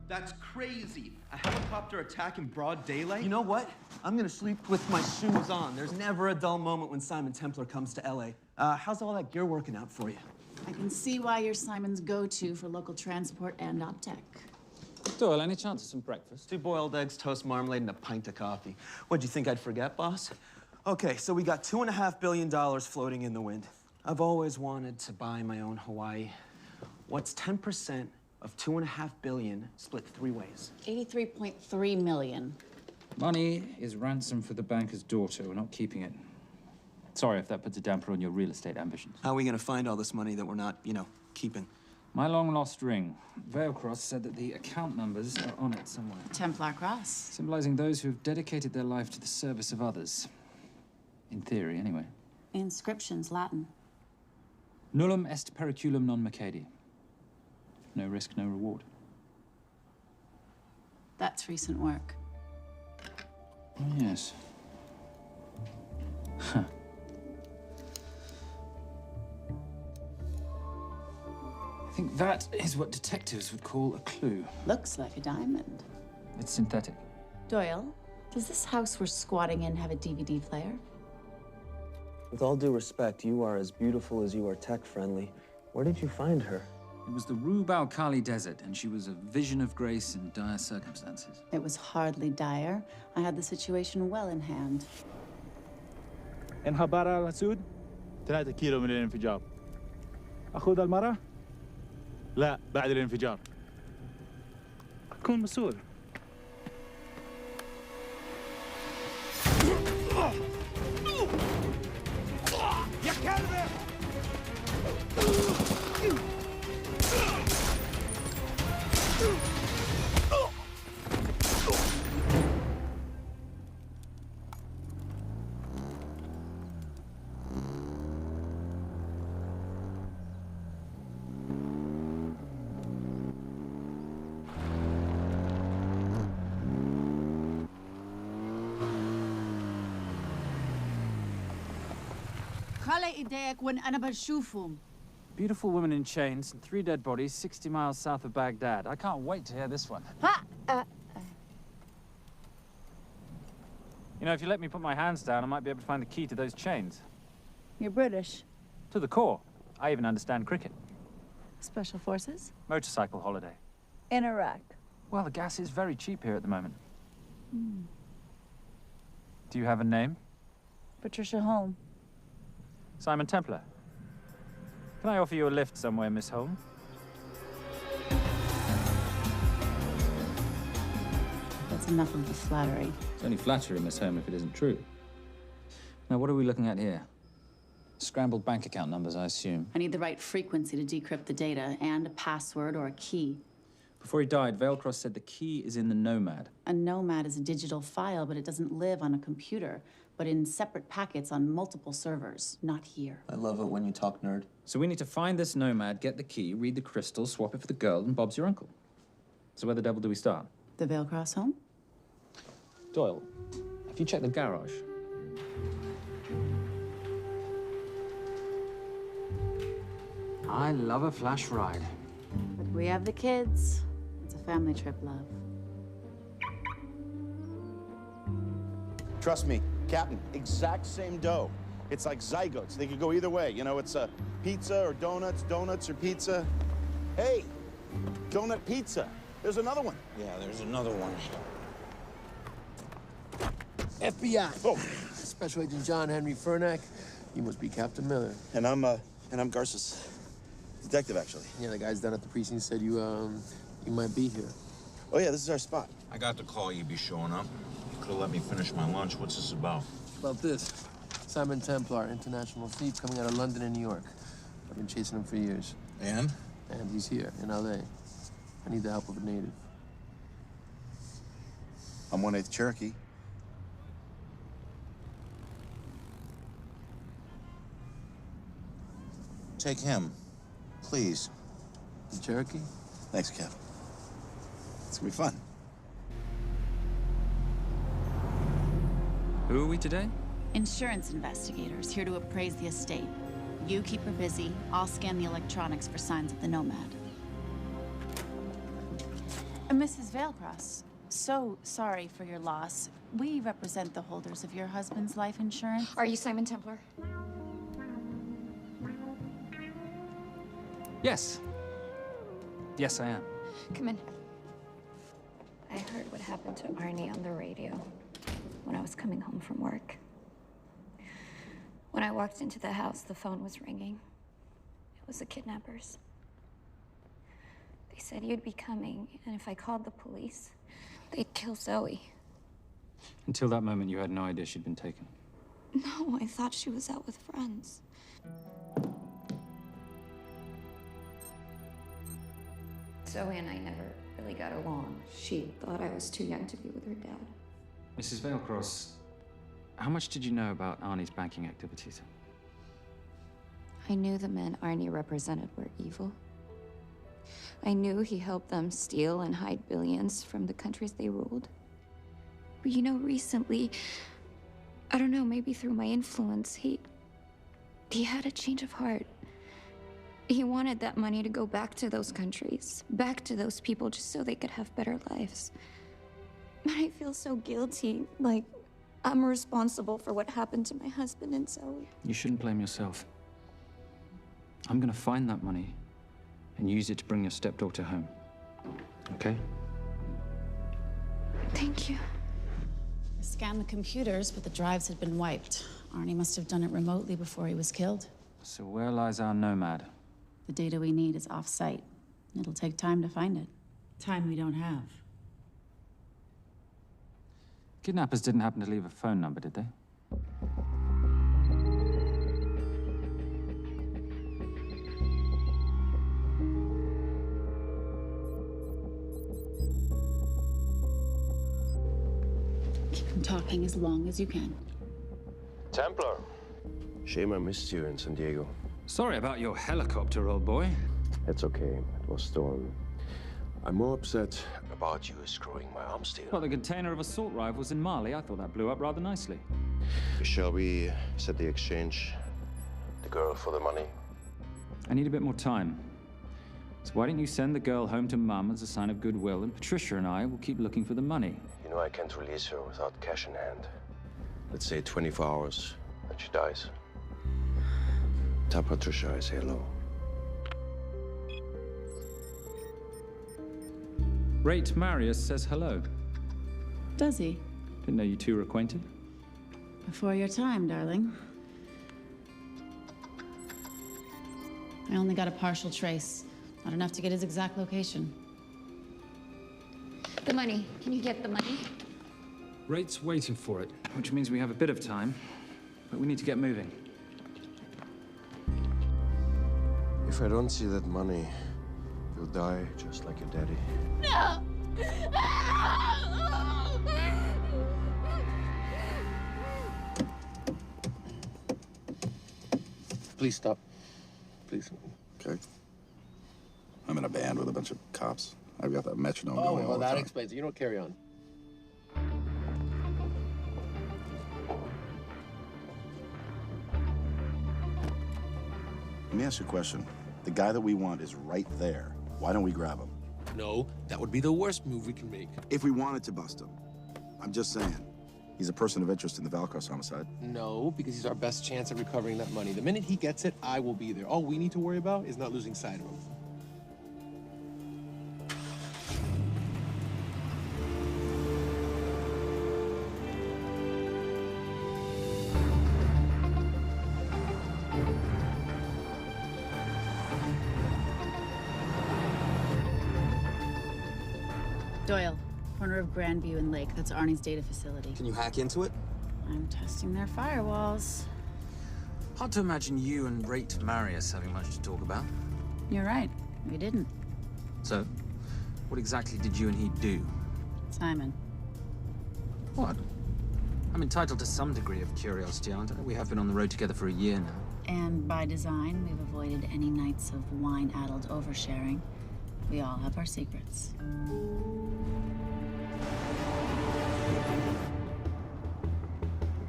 L: That's crazy. A helicopter attack in broad daylight?
N: You know what? I'm gonna sleep with my shoes on. There's never a dull moment when Simon Templar comes to LA. How's all that gear working out for you?
P: I can see why you're Simon's go-to for local transport and OpTech.
H: Doyle, any chance of some breakfast?
N: 2 boiled eggs, toast, marmalade, and a pint of coffee. What'd you think I'd forget, boss? Okay, so we got $2.5 billion floating in the wind. I've always wanted to buy my own Hawaii. What's 10% of $2.5 billion split 3 ways?
P: 83.3 million.
D: Money is ransom for the banker's daughter. We're not keeping it. Sorry if that puts a damper on your real estate ambitions.
N: How are we gonna find all this money that we're not, keeping?
D: My long-lost ring. Veilcross said that the account numbers are on it somewhere.
P: Templar cross.
D: Symbolizing those who have dedicated their life to the service of others. In theory, anyway.
P: Inscription's Latin.
D: Nullum est periculum non mercedi. No risk, no reward.
P: That's recent work.
D: Oh, yes. Huh. I think that is what detectives would call a clue.
P: Looks like a diamond.
D: It's synthetic.
P: Doyle, does this house we're squatting in have a DVD player?
N: With all due respect, you are as beautiful as you are tech-friendly. Where did you find her?
D: It was the Rub al-Khali Desert, and she was a vision of grace in dire circumstances.
P: It was hardly dire. I had the situation well in hand.
O: انها برا السود 3 كيلو من الانفجار. أخذ المرة؟ لا بعد الانفجار. كون مسؤول. يا كلب!
P: خلي ايديك وين انا بشوفهم.
D: Beautiful woman in chains and 3 dead bodies 60 miles south of Baghdad. I can't wait to hear this one. You know, if you let me put my hands down, I might be able to find the key to those chains.
P: You're British.
D: To the core. I even understand cricket.
P: Special forces?
D: Motorcycle holiday.
P: In Iraq.
D: Well, the gas is very cheap here at the moment. Do you have a name?
P: Patricia Holm.
D: Simon Templar. Can I offer you a lift somewhere, Miss Holm?
P: That's enough of the flattery.
D: It's only flattery, Miss Holm, if it isn't true. Now, what are we looking at here? Scrambled bank account numbers, I assume.
P: I need the right frequency to decrypt the data and a password or a key.
D: Before he died, Veilcross said the key is in the Nomad.
P: A Nomad is a digital file, but it doesn't live on a computer, but in separate packets on multiple servers, not here.
N: I love it when you talk nerd.
D: So we need to find this Nomad, get the key, read the crystal, swap it for the girl, and Bob's your uncle. So where the devil do we start?
P: The Veilcross home?
D: Doyle, have you checked the garage? I love a flash ride.
P: But we have the kids. It's a family trip, love.
Q: Trust me, Captain, exact same dough. It's like zygotes. They could go either way. You know, it's a pizza or donuts, donuts or pizza. Hey, donut pizza. There's another one.
K: Yeah, there's another one.
S: FBI.
Q: Oh.
S: Special Agent John Henry Furnack. You must be Captain Miller.
Q: And I'm Garces. Detective, actually.
S: Yeah, the guys down at the precinct said you might be here.
Q: Oh, yeah, this is our spot.
K: I got the call you'd be showing up. You could have let me finish my lunch. What's this about?
S: About this. Simon Templar, international thief coming out of London and New York. I've been chasing him for years.
K: And?
S: And he's here, in L.A. I need the help of a native.
Q: I'm 1/8 Cherokee.
K: Take him, please.
S: The Cherokee?
Q: Thanks, Cap. It's gonna be fun.
D: Who are we today?
P: Insurance investigators here to appraise the estate. You keep her busy. I'll scan the electronics for signs of the Nomad. Mrs. Veilcross, so sorry for your loss. We represent the holders of your husband's life insurance.
U: Are you Simon Templar?
D: Yes. Yes, I am.
U: Come in. I heard what happened to Arnie on the radio when I was coming home from work. When I walked into the house, the phone was ringing. It was the kidnappers. They said you'd be coming, and if I called the police, they'd kill Zoe.
D: Until that moment, you had no idea she'd been taken.
U: No, I thought she was out with friends. Zoe and I never really got along. She thought I was too young to be with her dad.
D: Mrs. Veilcross, how much did you know about Arnie's banking activities?
U: I knew the men Arnie represented were evil. I knew he helped them steal and hide billions from the countries they ruled. But you know, recently, I don't know, maybe through my influence, he had a change of heart. He wanted that money to go back to those countries, back to those people, just so they could have better lives. But I feel so guilty, like I'm responsible for what happened to my husband and Zoe.
D: You shouldn't blame yourself. I'm gonna find that money and use it to bring your stepdaughter home. Okay?
U: Thank you.
P: I scanned the computers, but the drives had been wiped. Arnie must have done it remotely before he was killed.
D: So where lies our nomad?
P: The data we need is off-site. It'll take time to find it. Time we don't have.
D: Kidnappers didn't happen to leave a phone number, did they?
P: Keep them talking as long as you can.
Q: Templar. Shame I missed you in San Diego.
D: Sorry about your helicopter, old boy.
Q: It's okay. It was stolen. I'm more upset about you screwing my arms deal.
D: Well, the container of assault rifles in Mali, I thought that blew up rather nicely.
Q: Shall we set the exchange? The girl for the money?
D: I need a bit more time. So why don't you send the girl home to Mum as a sign of goodwill, and Patricia and I will keep looking for the money.
Q: You know I can't release her without cash in hand. Let's say 24 hours, and she dies. Tell Patricia I say hello.
D: Rate Marius says hello.
P: Does he?
D: Didn't know you two were acquainted.
P: Before your time, darling. I only got a partial trace. Not enough to get his exact location.
U: The money. Can you get the money?
D: Rate's waiting for it, which means we have a bit of time, but we need to get moving.
Q: If I don't see that money, you'll die just like your daddy.
U: No!
B: Please stop. Please. Okay. I'm in a band with a bunch of cops. I've got that metronome going all
S: well,
B: the
S: that
B: time.
S: explains it. You don't carry on.
Q: Let me ask you a question. The guy that we want is right there. Why don't we grab him?
K: No, that would be the worst move we can make.
Q: If we wanted to bust him. I'm just saying. He's a person of interest in the Veilcross homicide.
S: No, because he's our best chance at recovering that money. The minute he gets it, I will be there. All we need to worry about is not losing sight of him.
P: Doyle, corner of Grandview and Lake. That's Arnie's data facility.
T: Can you hack into it?
P: I'm testing their firewalls.
T: Hard to imagine you and Rate Marius having much to talk about.
P: You're right. We didn't.
T: So, what exactly did you and he do?
P: Simon.
T: What? I'm entitled to some degree of curiosity, aren't I? We have been on the road together for a year now.
P: And by design, we've avoided any nights of wine-addled oversharing. We all have our secrets.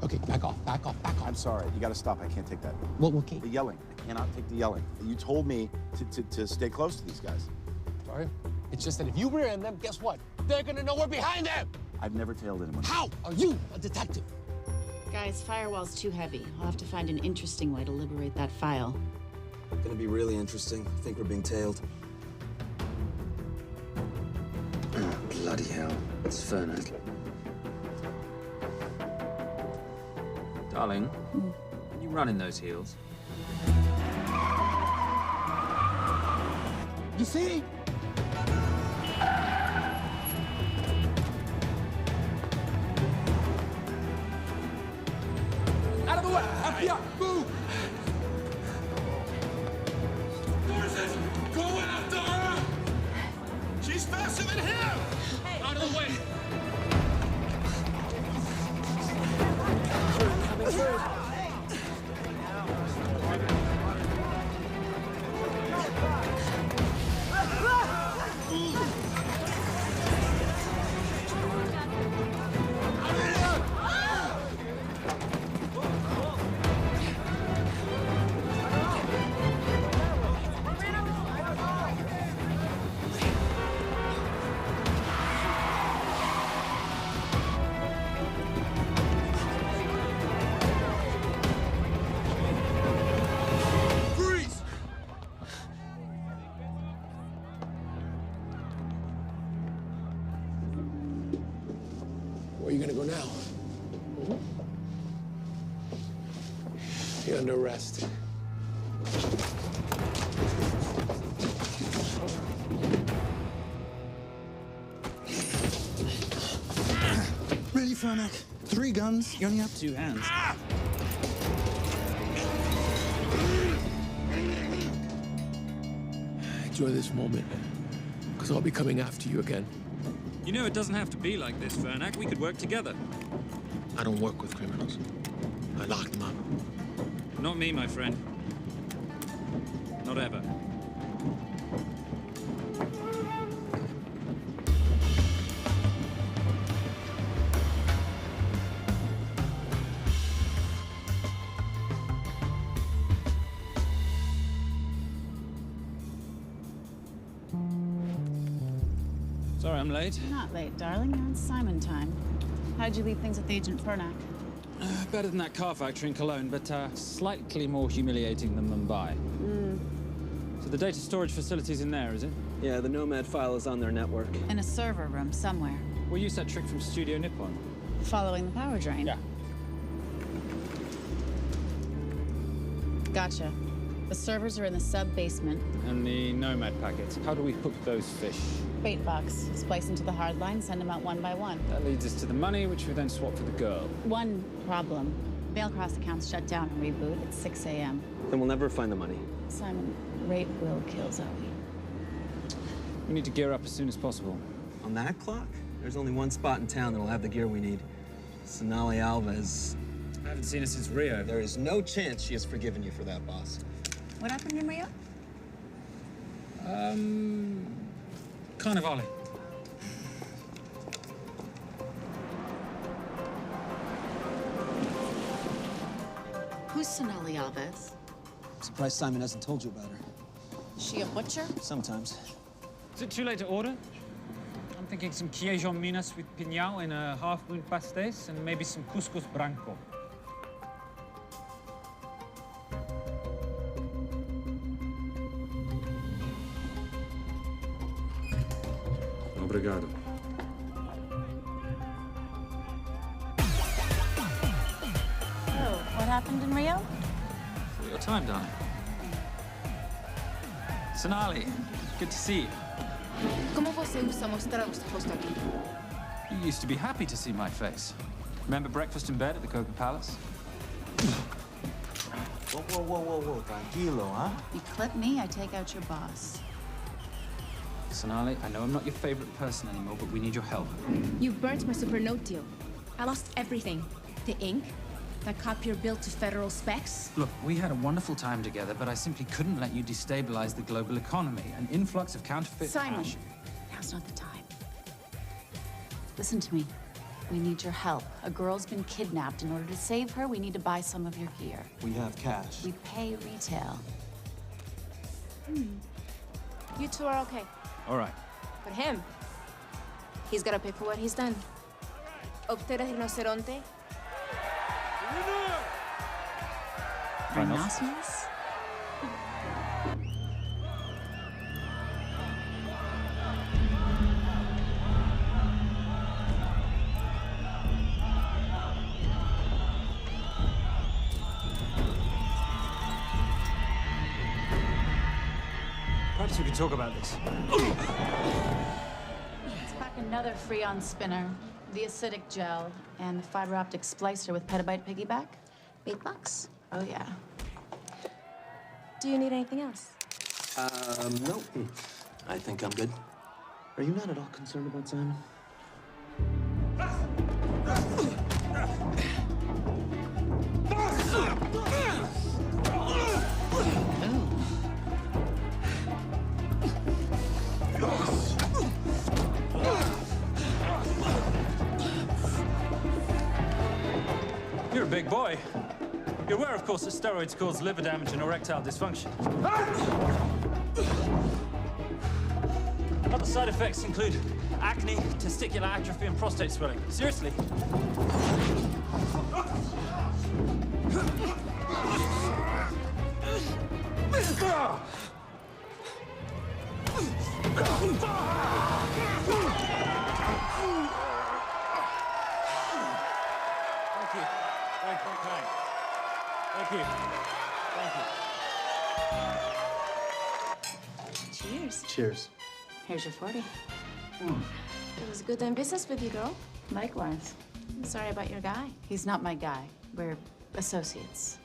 Q: Okay, back off, back off, back off. I'm sorry, you gotta stop, I can't take that.
S: Well, okay.
Q: The yelling, I cannot take the yelling. You told me to stay close to these guys.
S: Sorry. It's just that if you rear end them, guess what? They're gonna know we're behind them!
Q: I've never tailed anyone.
S: How are you a detective?
P: Guys, firewall's too heavy. I'll have to find an interesting way to liberate that file.
T: Gonna be really interesting. I think we're being tailed.
K: Bloody
T: Bloody hell. It's Fernet. Darling, can you run in those heels?
K: You see?
I: Out of the way! FBI! Move! Forces! Go after her! She's faster than him! Out of the way!
S: Where are you gonna go now? You're under arrest.
V: Really, Fernac? 3 guns? You only have 2 hands.
S: Enjoy this moment, because I'll be coming after you again.
D: You know, it doesn't have to be like this, Fernac. We could work together.
S: I don't work with criminals. I lock them up.
D: Not me, my friend. Not ever. Sorry I'm late.
J: Not late, darling. You're on Simon time. How'd you leave things with Agent Fernac?
D: Better than that car factory in Cologne, but slightly more humiliating than Mumbai. So the data storage facility's in there, is it?
N: Yeah, the Nomad file is on their network.
J: In a server room somewhere.
D: We'll use that trick from Studio Nippon.
J: Following the power drain?
D: Yeah.
J: Gotcha. The servers are in the sub-basement.
D: And the Nomad packets. How do we hook those fish?
J: Bait box. Splice into the hard line, send them out one by one.
D: That leads us to the money, which we then swap for the girl.
J: One problem. Mailcross accounts shut down and reboot at 6 a.m.
N: Then we'll never find the money.
J: Simon, rape will kill Zoe.
D: We need to gear up as soon as possible.
N: On that clock? There's only one spot in town that'll have the gear we need. Sonali Alves.
D: I haven't seen her since Rio.
N: There is no chance she has forgiven you for that, boss.
J: What happened in Rio?
D: Carnivale.
J: Who's Sonali Alves?
V: Surprised Simon hasn't told you about her.
J: Is she a butcher?
V: Sometimes.
D: Is it too late to order? I'm thinking some Queijo Minas with piñao in a half-moon pastéis and maybe some couscous branco. Obrigado.
J: Oh, what happened in Rio?
D: For your time, darling. Sonali, good to see you.
W: Como você usa mostrar o seu rosto aqui?
D: You used to be happy to see my face. Remember breakfast in bed at the Coca Palace?
V: Whoa, tranquilo, huh?
J: You clip me, I take out your boss.
D: Sonali, I know I'm not your favorite person anymore, but we need your help.
W: You burnt my Supernote deal. I lost everything. The ink, that copier built to federal specs.
D: Look, we had a wonderful time together, but I simply couldn't let you destabilize the global economy. An influx of counterfeit
J: Simon,
D: cash.
J: now's not the time. Listen to me. We need your help. A girl's been kidnapped. In order to save her, we need to buy some of your gear.
V: We have cash.
J: We pay retail.
W: You two are okay.
D: All right.
W: But him, he's gotta pay for what he's done. Obter el rinoceronte.
J: Rhinoceros?
D: Perhaps we could talk about this.
P: Let's pack another Freon spinner, the acidic gel, and the fiber optic splicer with petabyte piggyback. $8. Oh, yeah.
W: Do you need anything else?
N: No. I think I'm good. Are you not at all concerned about Simon?
D: You're a big boy. You're aware, of course, that steroids cause liver damage and erectile dysfunction. Other side effects include acne, testicular atrophy, and prostate swelling. Seriously.
H: Thank you.
W: Cheers.
N: Cheers.
P: Here's your 40.
W: It was good doing business with you, girl.
P: Likewise.
W: I'm sorry about your guy.
P: He's not my guy. We're associates.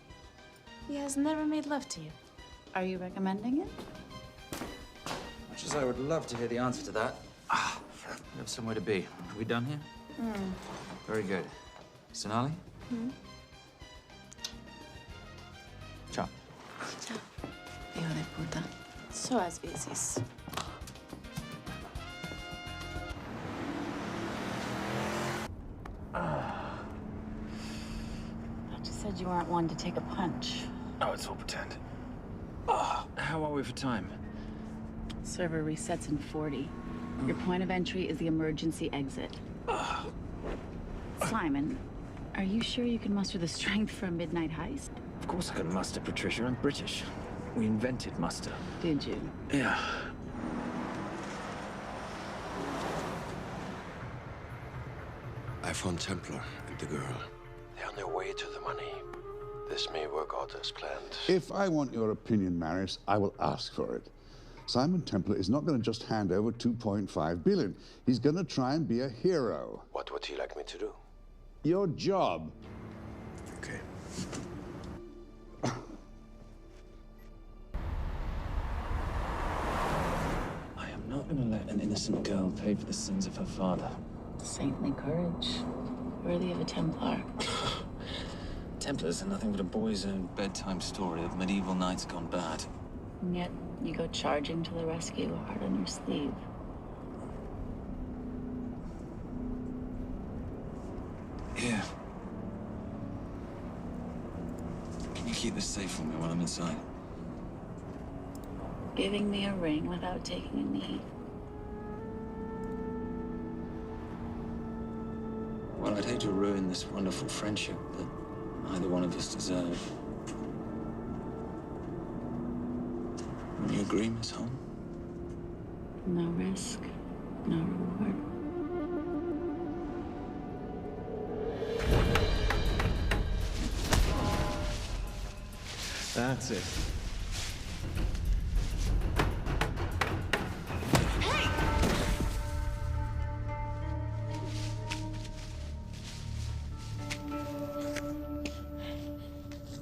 W: He has never made love to you.
P: Are you recommending it?
T: Much as I would love to hear the answer to that, we have somewhere to be. Are we done here? Very good. Sonali? Ciao.
P: Ciao. Hijo de puta. Suas veces. But you said you weren't one to take a punch.
T: Oh, it's all pretend. How are we for time?
P: Server resets in 40. Your point of entry is the emergency exit. Simon, are you sure you can muster the strength for a midnight heist?
T: Of course I can muster, Patricia. I'm British. We invented muster.
P: Did you?
T: Yeah.
C: I found Templar and the girl. They're on their way to the money. This may work out as planned.
M: If I want your opinion, Maris, I will ask for it. Simon Templar is not going to just hand over 2.5 billion. He's going to try and be a hero.
C: What would he like me to do?
M: Your job.
C: Okay.
T: I am not going to let an innocent girl pay for the sins of her father.
P: Saintly courage. Worthy of a Templar.
T: Templars are nothing but a boy's own bedtime story of medieval knights gone bad.
P: And yet, you go charging to the rescue, heart on your sleeve.
T: Here. Can you keep this safe for me while I'm inside?
P: Giving me a ring without taking a knee.
T: Well, I'd hate to ruin this wonderful friendship that neither one of us deserve. You agree, Miss Holm?
P: No risk, no reward.
F: That's it.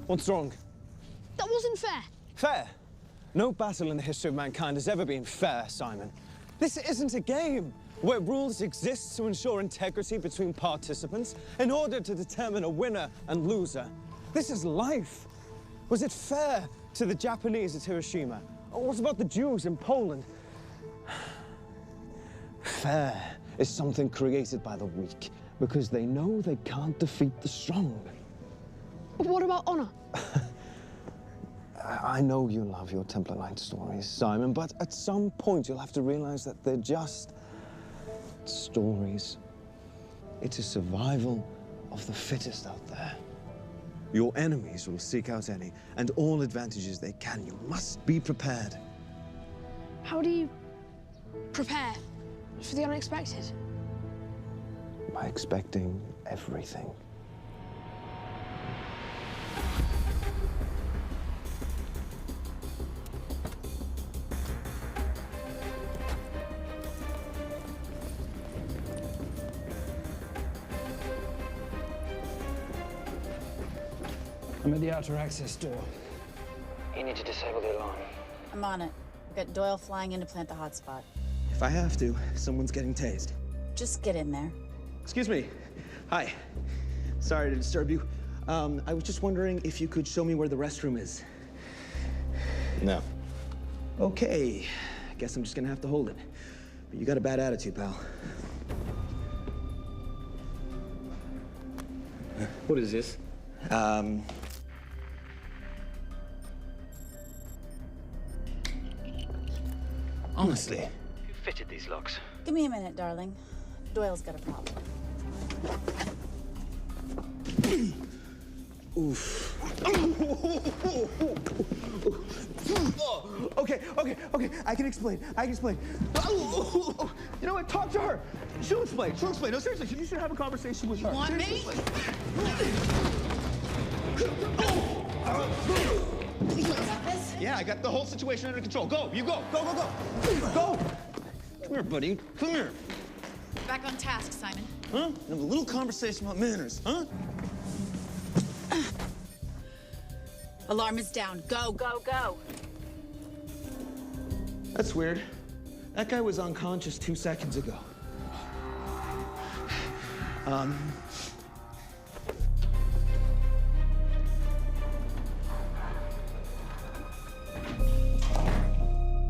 F: What's wrong?
R: That wasn't fair.
F: Fair? No battle in the history of mankind has ever been fair, Simon. This isn't a game where rules exist to ensure integrity between participants in order to determine a winner and loser. This is life. Was it fair to the Japanese at Hiroshima? Or what about the Jews in Poland? Fair is something created by the weak because they know they can't defeat the strong.
R: But what about honor?
F: I know you love your Templar Knight stories, Simon, but at some point you'll have to realize that they're just stories. It is survival of the fittest out there. Your enemies will seek out any and all advantages they can. You must be prepared.
R: How do you prepare for the unexpected?
F: By expecting everything.
A: I'm at the outer access door.
E: You need to disable the alarm.
P: I'm on it. We've got Doyle flying in to plant the hotspot.
N: If I have to, someone's getting tased.
P: Just get in there.
N: Excuse me. Hi. Sorry to disturb you. I was just wondering if you could show me where the restroom is.
F: No.
N: Okay. Guess I'm just gonna have to hold it. But you got a bad attitude, pal.
E: What is this?
N: Honestly.
E: Who fitted these locks?
P: Give me a minute, darling. Doyle's got a problem.
N: Oof. Okay. I can explain. You know what? Talk to her. She'll explain. No, seriously, you should have a conversation with her.
P: You want me?
N: Yeah, I got the whole situation under control. Go, you go. Go. Come here, buddy. Come here.
P: Back on task, Simon.
N: Huh? Have a little conversation about manners, huh?
P: Alarm is down. Go.
N: That's weird. That guy was unconscious 2 seconds ago.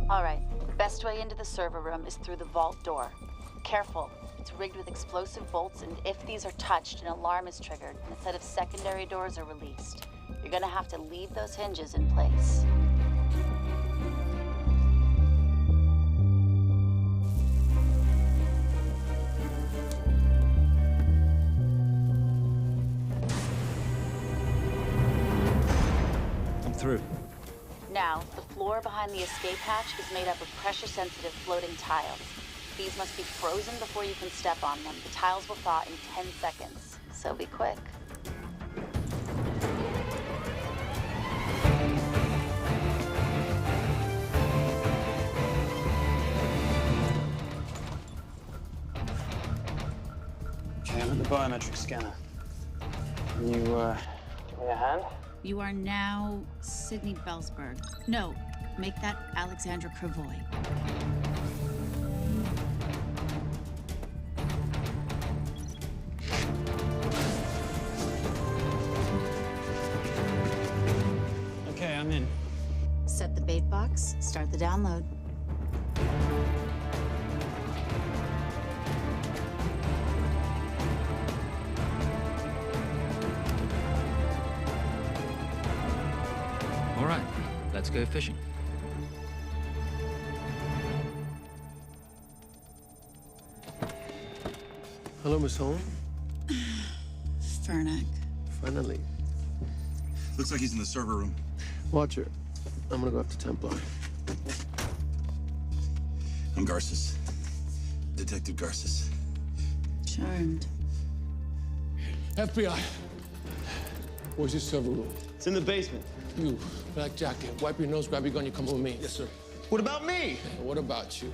P: All right. Best way into the server room is through the vault door. Careful. It's rigged with explosive bolts, and if these are touched, an alarm is triggered, and a set of secondary doors are released. You're gonna have to leave those hinges in place.
T: I'm through.
P: Now, the floor behind the escape hatch is made up of pressure-sensitive floating tiles. These must be frozen before you can step on them. The tiles will thaw in 10 seconds, so be quick.
A: Okay, I'm at the biometric scanner. Can you, give me a hand?
P: You are now Sydney Bellsberg. No, make that Alexandra Cravoy.
A: Okay, I'm in.
P: Set the bait box, start the download.
T: All right, let's go fishing.
S: Hello, Miss Holm.
P: Fernick.
S: Finally.
Q: Looks like he's in the server room.
S: Watcher, I'm gonna go after Templar.
Q: I'm Garces. Detective Garces.
P: Charmed.
G: FBI. Where's your server room?
N: It's in the basement.
G: You, black jacket, wipe your nose, grab your gun, you come with me.
N: Yes, sir. What about me?
G: And what about you?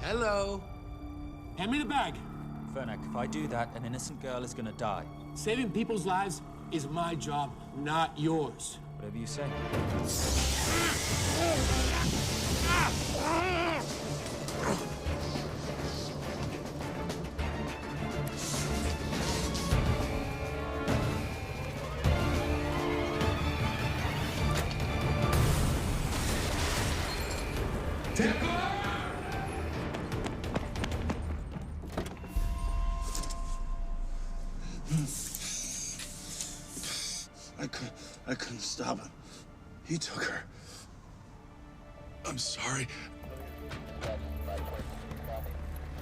T: Hello.
G: Hand me the bag.
T: Fernick, if I do that, an innocent girl is gonna die.
G: Saving people's lives is my job, not yours.
T: Whatever you say.
K: Stop. He took her. I'm sorry.
S: I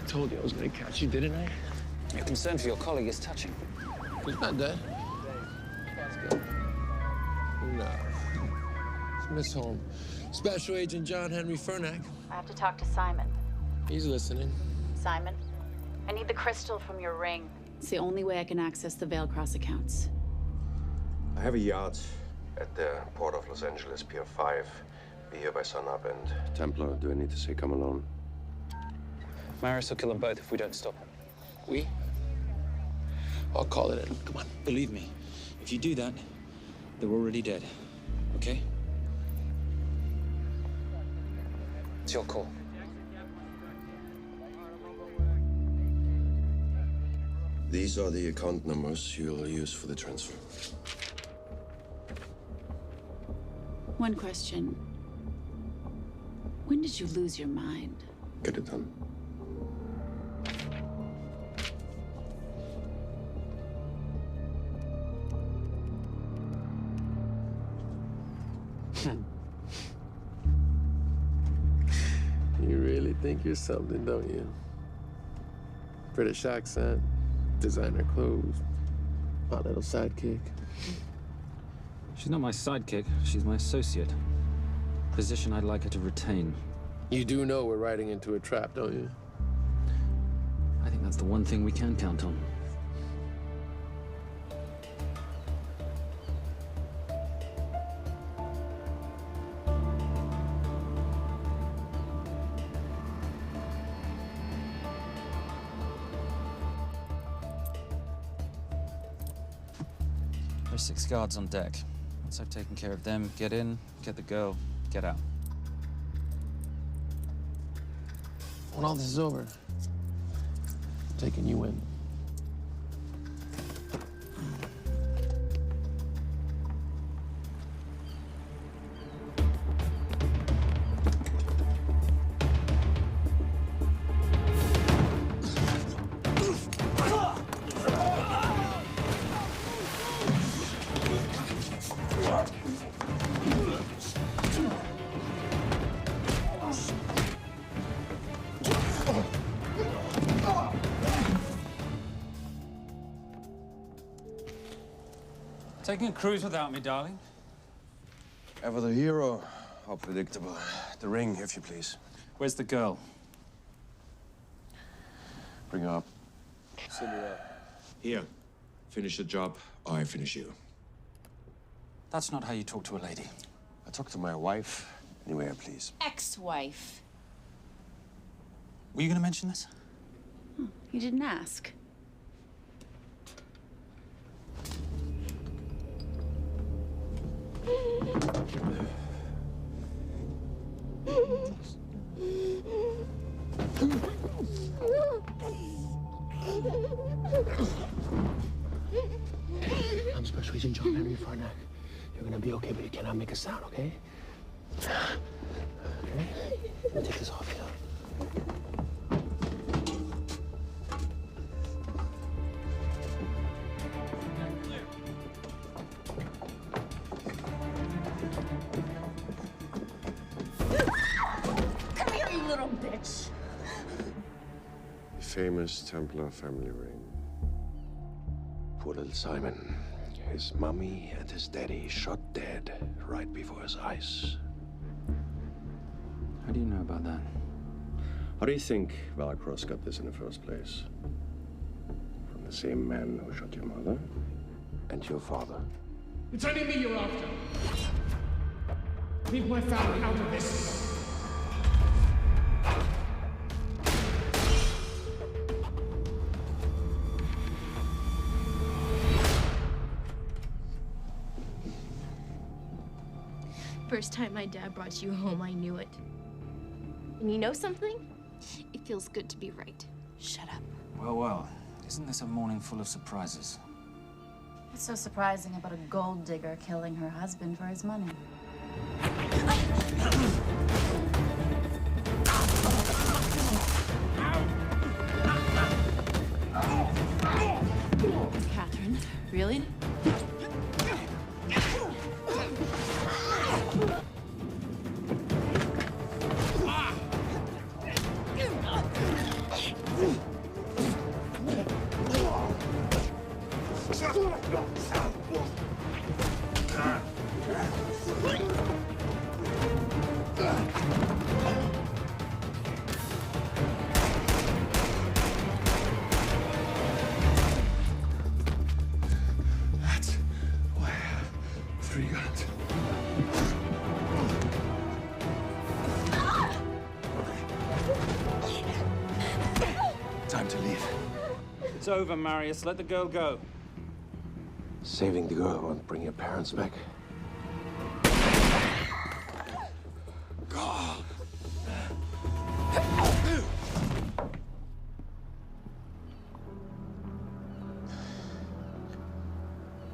S: told you I was gonna catch you, didn't I?
D: Your concern for your colleague is touching.
S: He's not dead. Let's go. No. It's Miss Holmes. Special Agent John Henry Fernack.
P: I have to talk to Simon.
S: He's listening.
P: Simon, I need the crystal from your ring. It's the only way I can access the Veilcross accounts.
C: I have a yacht at the port of Los Angeles, Pier 5. Be here by sunup, and Templar, do I need to say come alone?
D: Maris will kill them both if we don't stop him.
S: We? I'll call it in. Come on.
D: Believe me, if you do that, they're already dead. Okay? It's your call.
C: These are the account numbers you'll use for the transfer.
P: One question. When did you lose your mind?
C: Get it done.
S: You really think you're something, don't you? British accent, designer clothes, my little sidekick.
D: She's not my sidekick. She's my associate. Position I'd like her to retain.
S: You do know we're riding into a trap, don't you?
D: I think that's the one thing we can count on. There's 6 guards on deck. Once I've taken care of them, get in, get the girl, get out.
S: When all this is over, I'm taking you in.
D: Taking a cruise without me, darling?
C: Ever the hero? How predictable. The ring, if you please.
D: Where's the girl?
C: Bring her up.
S: Send her up.
C: Here. Finish the job, or I finish you.
D: That's not how you talk to a lady.
C: I talk to my wife anywhere, please.
P: Ex-wife.
D: Were you going to mention this?
P: You didn't ask.
S: I'm Special Agent John Henry Fernack. You're gonna be okay, but you cannot make a sound, okay? Okay? Let me take this off you.
R: Come here, you little bitch.
C: Famous Templar family ring. Poor little Simon. His mummy and his daddy shot dead right before his eyes.
D: How do you know about that?
C: How do you think Valcross got this in the first place? From the same man who shot your mother and your father.
G: It's only me you're after. Leave my family out of this.
W: First time my dad brought you home, I knew it. And you know something? It feels good to be right. Shut up.
D: Well, well. Isn't this a morning full of surprises?
J: What's so surprising about a gold digger killing her husband for his money?
P: Catherine, really?
H: It's over, Marius. Let the girl go.
C: Saving the girl won't bring your parents back.
I: God.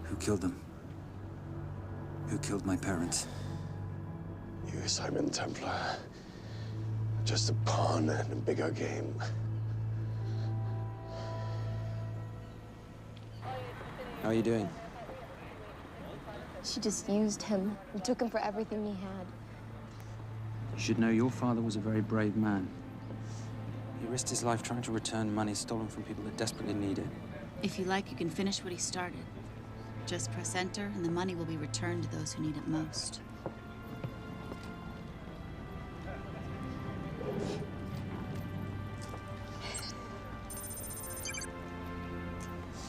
T: Who killed them? Who killed my parents?
C: You, Simon Templar. Just a pawn in a bigger game.
T: How are you doing?
W: She just used him and took him for everything he had.
T: You should know your father was a very brave man. He risked his life trying to return money stolen from people that desperately need it.
J: If you like, you can finish what he started. Just press enter, and the money will be returned to those who need it most.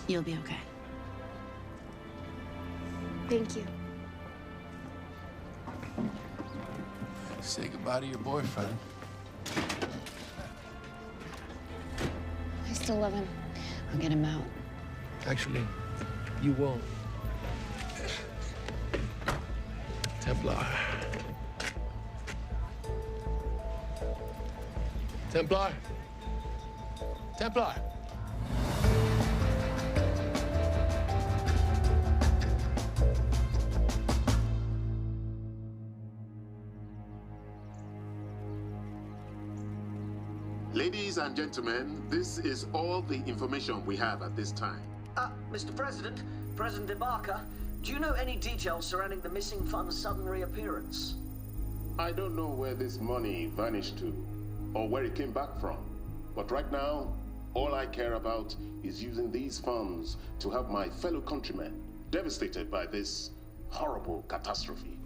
J: You'll be okay.
W: Thank you.
S: Say goodbye to your boyfriend.
W: I still love him.
J: I'll get him out.
S: Actually, you won't. Templar. Templar. Templar.
L: Ladies and gentlemen, this is all the information we have at this time.
O: Mr. President, President Ibaka, do you know any details surrounding the missing fund's sudden reappearance?
L: I don't know where this money vanished to, or where it came back from. But right now, all I care about is using these funds to help my fellow countrymen devastated by this horrible catastrophe.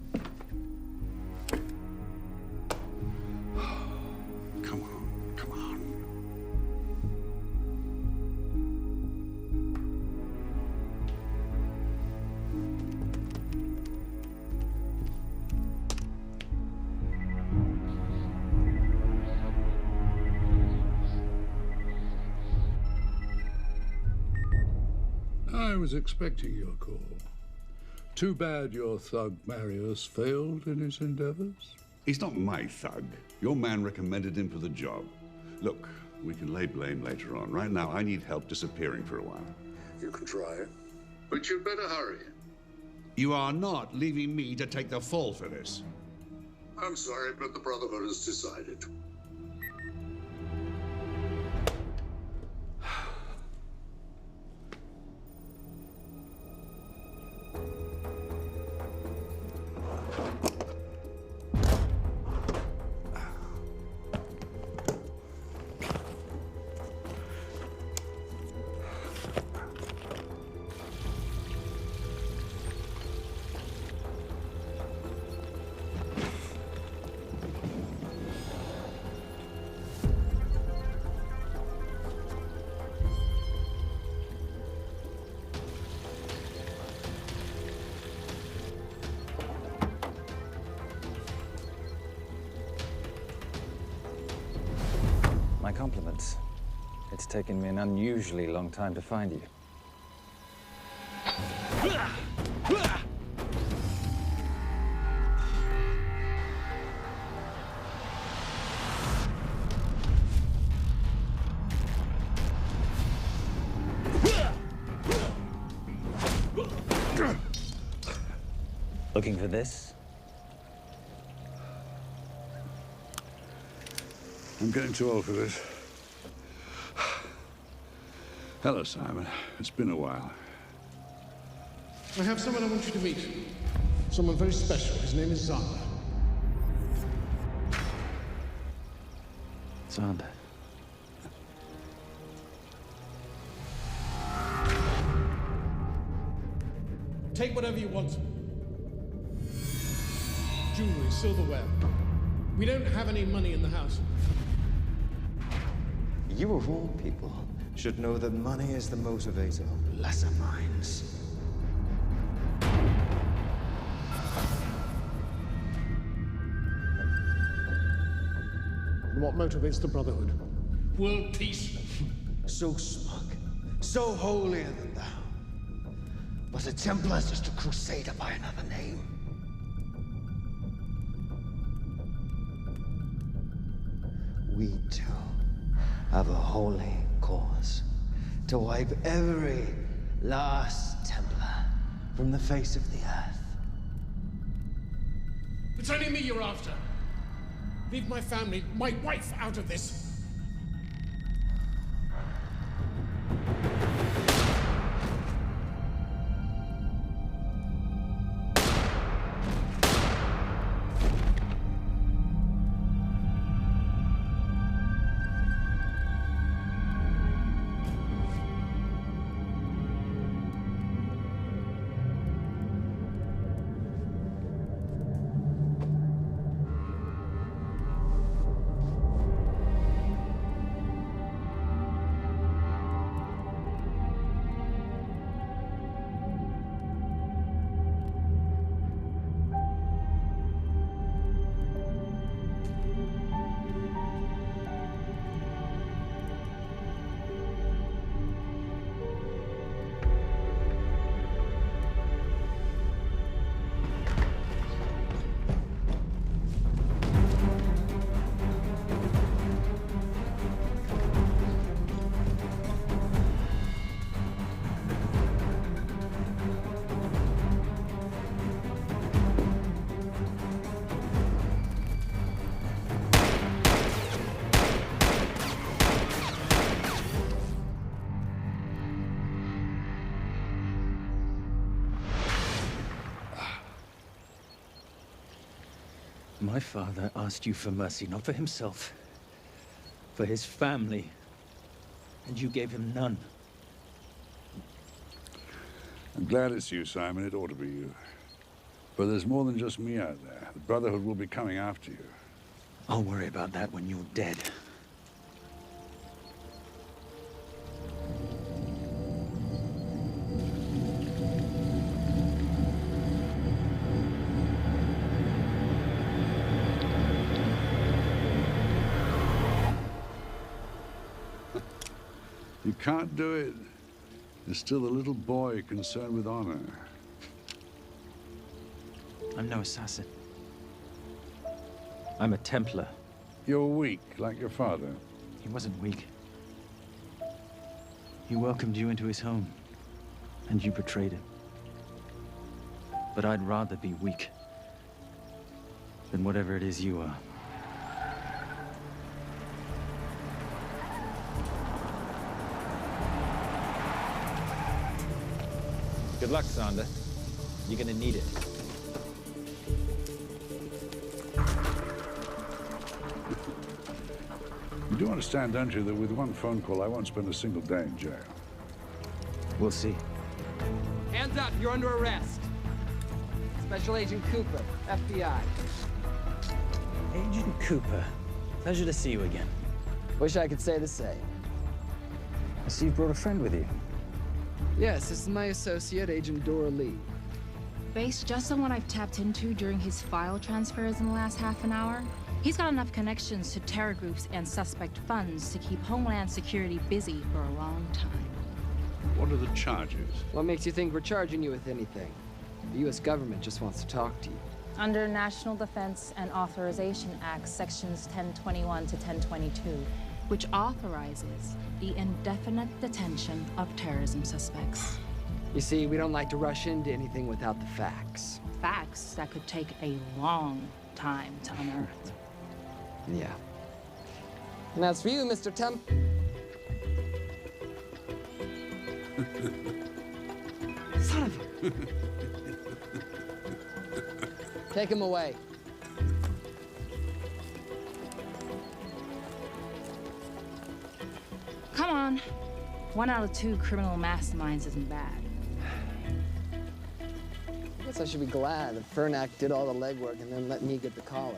M: Come on, come on. I was expecting your call. Too bad your thug Marius failed in his endeavors.
U: He's not my thug. Your man recommended him for the job. Look, we can lay blame later on. Right now, I need help disappearing for a while.
M: You can try, but you'd better hurry.
U: You are not leaving me to take the fall for this.
M: I'm sorry, but the Brotherhood has decided.
X: My compliments. It's taken me an unusually long time to find you. Looking for this?
M: I'm getting too old for this. Hello, Simon. It's been a while.
G: I have someone I want you to meet. Someone very special. His name is Zander.
T: Zander.
G: Take whatever you want. Jewelry, silverware. We don't have any money in the house.
F: You of all people should know that money is the motivator of lesser minds.
G: And what motivates the Brotherhood? World peace.
F: So smug,
K: so holier than thou. But a Templar is just a crusader by another name. We too have a holy cause to wipe every last Templar from the face of the earth.
G: It's only me you're after. Leave my family, my wife, out of this.
A: My father asked you for mercy, not for himself, for his family, and you gave him none.
M: I'm glad it's you, Simon. It ought to be you. But there's more than just me out there. The Brotherhood will be coming after you.
A: I'll worry about that when you're dead.
M: You can't do it. You're still a little boy concerned with honor.
A: I'm no assassin. I'm a Templar.
M: You're weak, like your father.
A: He wasn't weak. He welcomed you into his home, and you betrayed him. But I'd rather be weak than whatever it is you are.
X: Good luck, Sander. You're gonna need it.
M: You do understand, don't you, that with one phone call, I won't spend a single day in jail.
A: We'll see.
B: Hands up, you're under arrest. Special Agent Cooper, FBI.
A: Agent Cooper, pleasure to see you again.
B: Wish I could say the same.
A: I see you brought a friend with you.
B: Yes, this is my associate, Agent Dora Lee.
E: Based just on what I've tapped into during his file transfers in the last half an hour, he's got enough connections to terror groups and suspect funds to keep Homeland Security busy for a long time.
M: What are the charges?
B: What makes you think we're charging you with anything? The U.S. government just wants to talk to you.
E: Under National Defense and Authorization Act, Sections 1021 to 1022, which authorizes the indefinite detention of terrorism suspects.
B: You see, we don't like to rush into anything without the facts.
E: Facts that could take a long time to unearth.
B: Yeah. And as for you, Mr. Temp... Son of a... Take him away.
E: Come on. 1 out of 2 criminal masterminds isn't bad.
B: I guess I should be glad that Fernak did all the legwork and then let me get the collar.